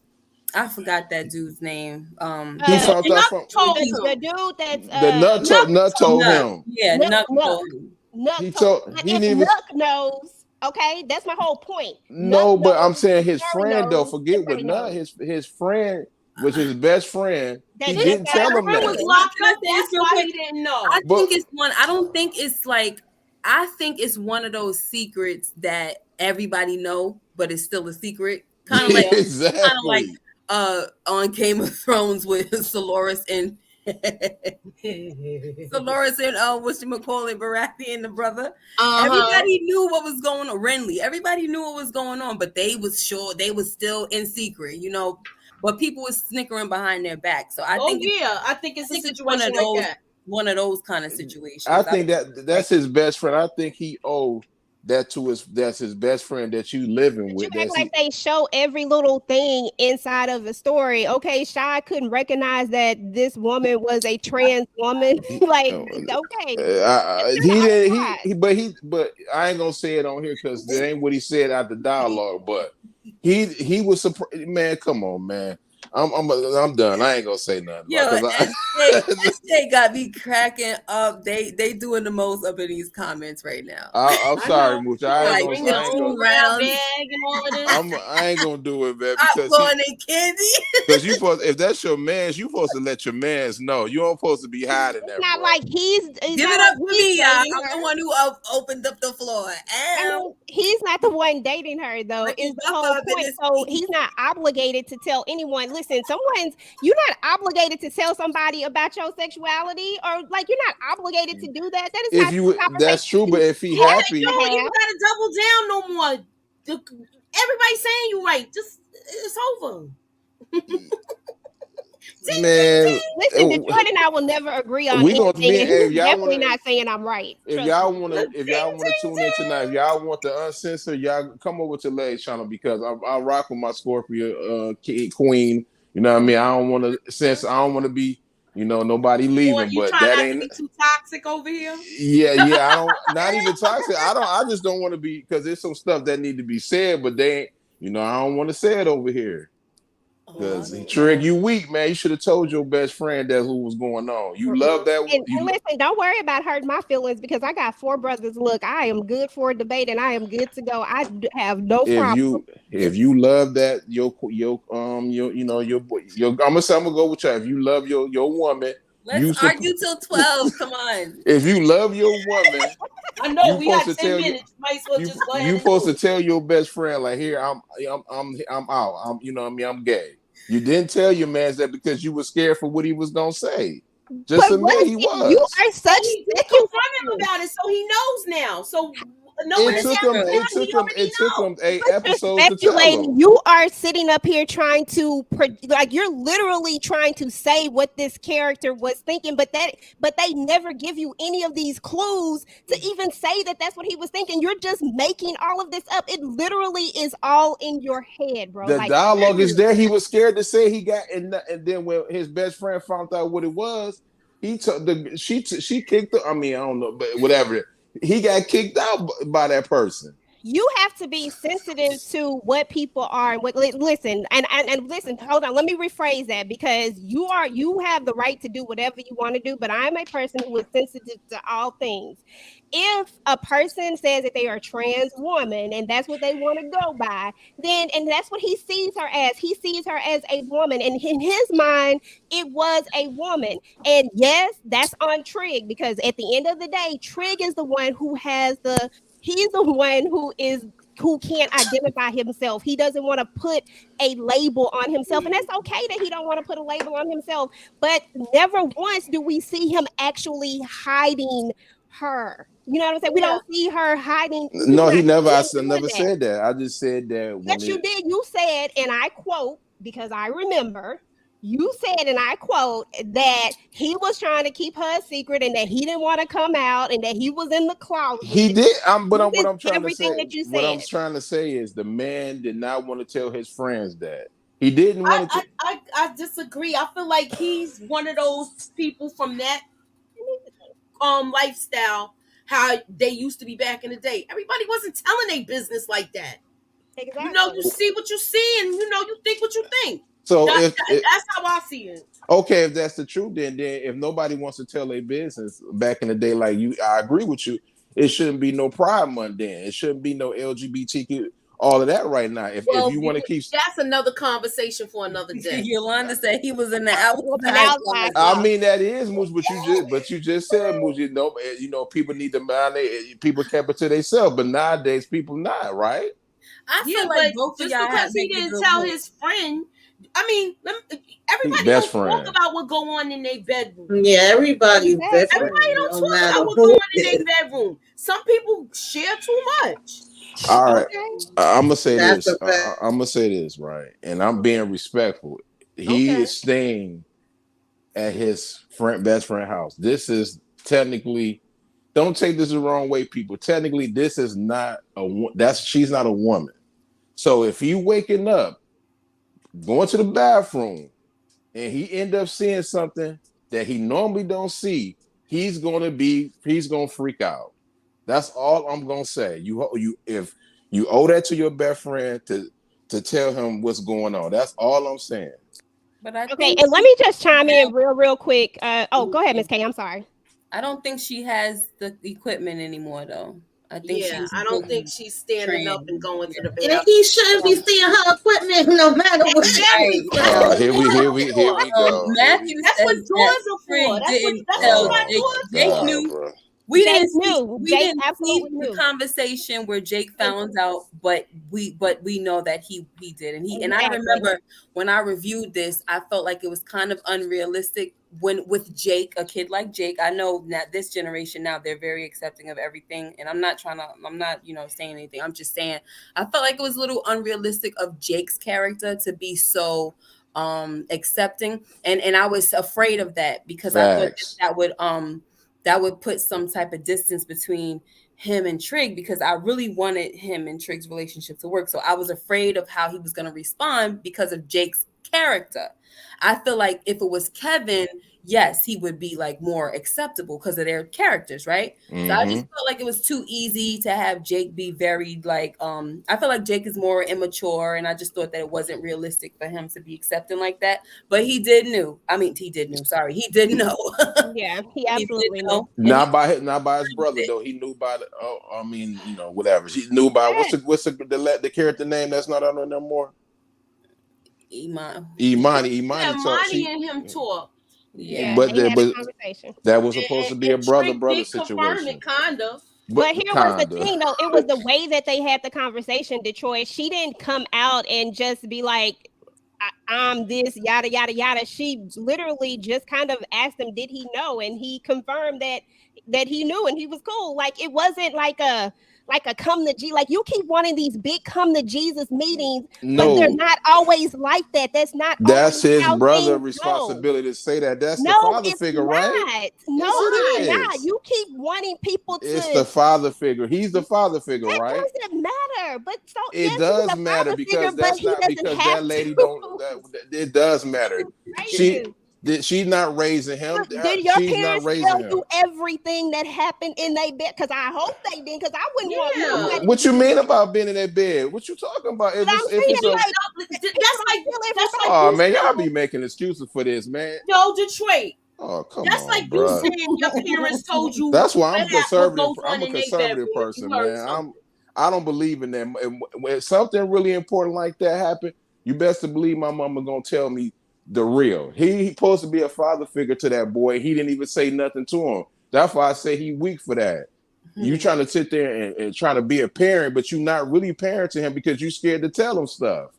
I forgot that dude's name. He found out from the dude that's the Nut told him. Yeah, Nut told him. Nuck knows. Okay, that's my whole point. No, but I'm saying his friend though. Forget what Nut. His friend, which is his best friend. He didn't tell him that. Was locked up. That's why he didn't know. I think it's one. I don't think it's like. I think it's one of those secrets that everybody know, but it's still a secret. Kind of like on Game of Thrones with Solaris and Solaris and whatchamacallit, Baratheon, the brother. Everybody knew what was going on. Renly, everybody knew what was going on, but they was sure they was still in secret, but people was snickering behind their back. So I think it's a situation like that. One of those kind of situations. I think that's his best friend. I think he owed that to that's his best friend that you living with. Act like they show every little thing inside of the story. Okay, Shy couldn't recognize that this woman was a trans woman. Like, okay, but I ain't gonna say it on here because that ain't what he said out the dialogue. But he was surprised. Man, come on, man. I'm done. I ain't gonna say nothing Yo, because SJ got me cracking up. They doing the most up in these comments right now. I'm sorry, Mooch. I ain't Bring the gonna. round bag and all of this. I ain't gonna do it, man, because popcorn and candy. Because you supposed, if that's your man's, you supposed to let your man's know. You don't supposed to be hiding that. Not bro. like he's give it up for me, y'all. I'm the one who opened up the floor. I mean, he's not the one dating her, though. Like is the whole point. So he's not obligated to tell anyone. Listen, you're not obligated to tell somebody about your sexuality, or like you're not obligated to do that. That is If not you, that's true. But if he happy, you gotta double down no more. Everybody's saying you right. Just it's over. Man, listen, Detroit and I will never agree on anything. And he's definitely not saying I'm right. If y'all want to tune in tonight, if y'all want the uncensored, y'all come over to Lay's channel because I rock with my Scorpio queen. You know what I mean? I don't want to censor. I don't want to be, nobody leaving. You but try that not ain't to be too toxic over here. Yeah. I don't. Not even toxic. I just don't want to be, because there's some stuff that need to be said, but they ain't. I don't want to say it over here. Because Trig, you weak, man. You should have told your best friend that who was going on. You love that. And listen, don't worry about hurting my feelings because I got 4 brothers. Look, I am good for a debate and I am good to go. I have no problem. If you love that, I'm gonna go with you. If you love your woman, let's argue till 12. Come on. If you love your woman, I know we got 10 minutes. Might as well just go ahead. You supposed to tell your best friend, like, here, I'm out. I'm gay. You didn't tell your man that because you were scared for what he was gonna say. Just admit he was. You are such. You confront him about it, so he knows now. So it took him 8 episodes to tell him. You are sitting up here trying to you're literally trying to say what this character was thinking, but they never give you any of these clues to even say that that's what he was thinking. You're just making all of this up. It literally is all in your head, bro. The dialogue is there. He was scared to say he got, and then when his best friend found out what it was, she kicked her. I mean, I don't know, but whatever. He got kicked out by that person. You have to be sensitive to what people are. Listen, and listen. Hold on. Let me rephrase that because you have the right to do whatever you want to do. But I'm a person who is sensitive to all things. If a person says that they are a trans woman and that's what they want to go by, and that's what he sees her as. He sees her as a woman, and in his mind, it was a woman. And yes, that's on Trig because at the end of the day, Trig is the one who has he's the one who can't identify himself. He doesn't want to put a label on himself. And that's okay that he don't want to put a label on himself. But never once do we see him actually hiding her. You know what I'm saying? We don't see her hiding. No, I never said that. I just said that. Yes, you did. You said, and I quote, because I remember, you said, and I quote, that he was trying to keep her a secret and that he didn't want to come out and that he was in the closet. He did. What I'm trying to say is the man did not want to tell his friends that. He didn't want to. I disagree. I feel like he's one of those people from that lifestyle, how they used to be back in the day. Everybody wasn't telling their business like that. Exactly. You see what you see, and you think what you think. So that's how I see it. Okay, if that's the truth, then if nobody wants to tell their business back in the day, like you, I agree with you. It shouldn't be no Pride Month then. It shouldn't be no LGBTQ. All of that right now. If you want to keep, that's another conversation for another day. Yolanda said he was in the outside. I mean that is Moose, but you just said Moose. People need to mind. People kept it to themselves, but nowadays people not right. I feel like both of y'all because he didn't tell his friend. I mean, everybody don't talk about what go on in their bedroom. Yeah, everybody don't talk about what go on in their bedroom. Some people share too much. All right, I'm gonna say this. I'm gonna say this, right, and I'm being respectful. He is staying at his best friend house. This is technically, don't take this the wrong way, people. Technically, this is not she's not a woman. So if he waking up, going to the bathroom, and he end up seeing something that he normally don't see, he's gonna freak out. That's all I'm gonna say. If you owe that to your best friend to tell him what's going on. That's all I'm saying. But I Okay, think and let me just chime in real quick. Go ahead, Miss K. I'm sorry. I don't think she has the equipment anymore, though. I think Yeah, she's I don't think fully she's standing up and trained. going to the And bathroom. he shouldn't be seeing her equipment no matter what. Exactly. Right. That's what Here doors are we for. go. Matthew That's what says that doors are for. Trig didn't That's what tell side Jake. Oh doors my Jake for. God, knew. bro. Jake knew. We Jake didn't see absolutely the knew. conversation where Jake found out, but we know that he did, and I Exactly. remember when I reviewed this, I felt like it was kind of unrealistic when with Jake, a kid like Jake. I know that this generation now they're very accepting of everything, and I'm not saying anything. I'm just saying I felt like it was a little unrealistic of Jake's character to be so accepting, and I was afraid of that because I thought Facts. that would put some type of distance between him and Trig, because I really wanted him and Trig's relationship to work. So I was afraid of how he was going to respond because of Jake's character. I feel like if it was Kevin, yes, he would be like more acceptable because of their characters, right? So I just felt like it was too easy to have Jake be very like I feel like Jake is more immature, and I just thought that it wasn't realistic for him to be accepting like that. But he did know. Sorry, he did know. Yeah, he He did absolutely knew. know. And Not by his brother though. He knew by the. Oh, I mean, whatever. He knew by what's the character name that's not on there no more. Imani Yeah, talked. Monty and him talk. Yeah, But they had a but conversation. that was supposed to be a And brother Trick did confirm situation. it, kind of. But here was the Kinda. thing, though. It was the way that they had the conversation, Detroit. She didn't come out and just be like, I'm this, yada, yada, yada. She literally just kind of asked him, did he know? And he confirmed that he knew and he was cool. Like, it wasn't like a come to G. Like, you keep wanting these big come to Jesus meetings, but they're No, not always like that. That's not always that's his how brother things go. responsibility to say that. That's the No, father it's figure, right? not. No, Yes, it's it not. is. You keep wanting people It's the to. father figure. He's the father figure, That right? doesn't matter. But so It yes, he's does a matter father figure, because but that's he not doesn't because have that lady don't. to It does matter. raise She you. she's not raising him. Did your She's not parents raising tell him. you everything that happened in their bed? Because I hope they didn't. Because I wouldn't want Yeah. nobody. What you mean about being in that bed? What you talking about? But I'm If saying it's a like That's people like don't tell that's everybody. like oh you man, y'all saying, be making excuses for this, man. no, Detroit. Oh come That's like on, you bro. saying your parents told you That's why I'm what conservative. goes I'm on a in their conservative bedroom if you person, heard man. something. I don't believe in that. And when something really important like that happen, you best to believe my mama gonna tell me the real. He supposed to be a father figure to that boy. He didn't even say nothing to him. That's why I say he weak for that. You trying to sit there and try to be a parent, but you not really parenting him because you scared to tell him stuff.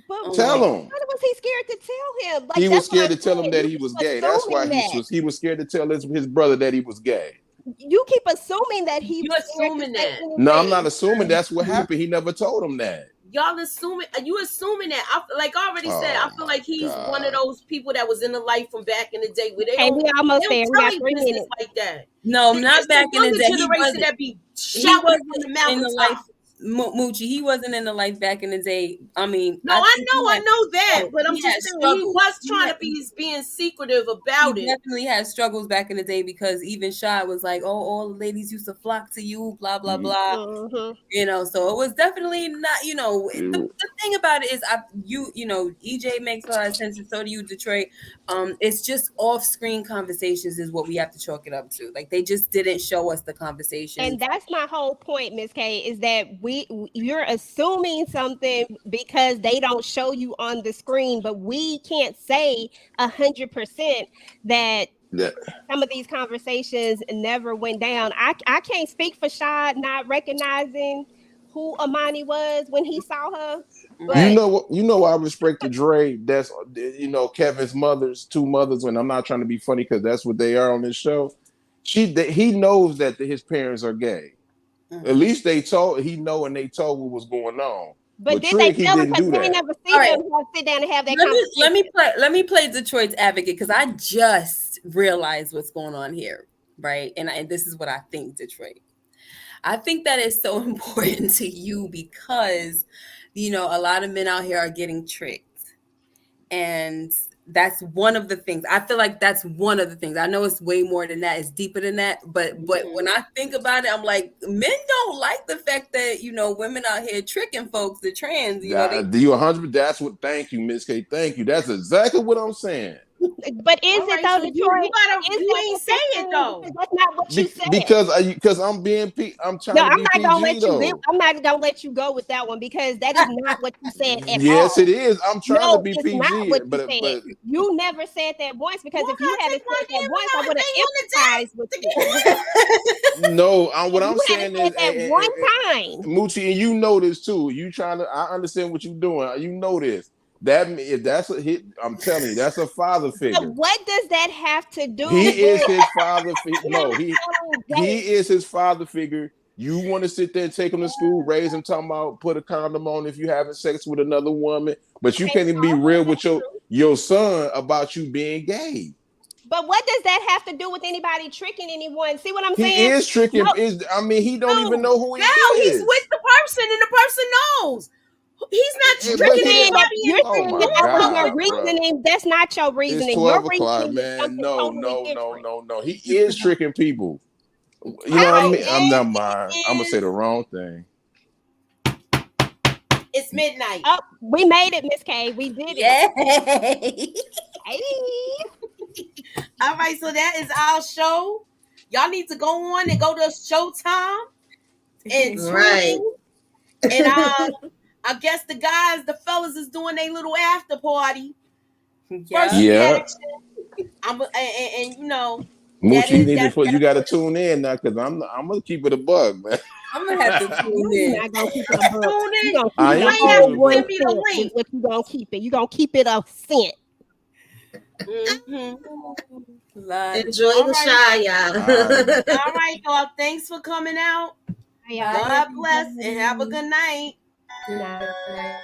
But Tell why him. was he scared to tell him? He Like was that's what scared I'm to tell him saying. that You he was keep gay. That's why assuming that. he was scared to tell his brother that he was gay. You keep assuming that he You're was scared to assuming say that. No, I'm anything. not assuming that's what happened. He never told him that. Y'all assuming you assuming that. Like I already said, I Oh feel my like he's one of God. those people that was in the life from back in the day where they Okay, we don't almost there. We tell got their 3 business minutes. like that. No, It's not the back in the younger day. generation that be He shouting wasn't from the in the life. mountaintop. Moochie, he wasn't in the life back in the day. I mean, No, I I think know that, but I'm he just had saying he struggles. was trying to be being secretive He about it. definitely had struggles back in the day because even Shy was like, "Oh, all the ladies used to flock to you," blah blah blah. So it was definitely not. The thing about it is, EJ makes a lot of sense, and so do you, Detroit. It's just off-screen conversations is what we have to chalk it up to. Like they just didn't show us the conversations. And that's my whole point, Miss K, is that you're assuming something because they don't show you on the screen, but we can't say 100% that some of these conversations never went down. I can't speak for Shad not recognizing who Amani was when he saw her. But You know I respect the Dre. That's Kevin's two mothers, and I'm not trying to be funny because that's what they are on this show. He knows that his parents are gay. At least they told and they told what was going on. But did Trick, they he tell him? didn't Because do we ain't that. never see them sit down and have that conversation. Let me play Detroit's advocate because I just realized what's going on here, right? And this is what I think, Detroit. I think that is so important to you because a lot of men out here are getting tricked, and That's one of the things. I feel like that's one of the things. I know it's way more than that. It's deeper than that. But when I think about it, I'm like, men don't like the fact that, women out here tricking folks, the trans, Do you 100? That's what. Thank you, Miss K. Thank you. That's exactly what I'm saying. But is it though, so Detroit? you ain't say it though. That's not what you said. Because I'm being I'm trying to be PG though. I'm not gonna let you go with that one because that is not what you said at all. Yes, it is. I'm trying to be it's PG, not what but you said. You never said that once because if you had said that once, I would have empathized with you. No, what I'm saying is that one time, Moochie, and you know this too. You trying to? I understand what you're doing. You know this. That if that's a hit, I'm telling you, that's a father figure. But what does that have to do? He is his father. No, he is his father figure. You want to sit there and take him to school, raise him, talking about put a condom on if you're having sex with another woman, but you can't even be real with your son about you being gay. But what does that have to do with anybody tricking anyone? See what I'm saying? He is tricking. He don't even know who he is. He's with the person, and the person knows. He's not tricking anybody. You're saying that's your reasoning. That's not your reasoning. It's 12 o'clock, man. No. He is tricking people. You know what I mean? I'm not mind. I'm gonna say the wrong thing. It's midnight. Oh, we made it, Miss K. We did it. All right, so that is our show. Y'all need to go on and go to Showtime and And I guess the fellas is doing their little after party. First reaction. And Moochie, you got to tune in now because I'm gonna keep it a bug, man. I'm gonna have to tune in. You're not gonna keep it a bug. You're gonna keep it one cent. What you gonna keep it? You gonna keep it a cent. Enjoy the shy, y'all. All right, y'all. Thanks for coming out. God bless and have a good night. Good night.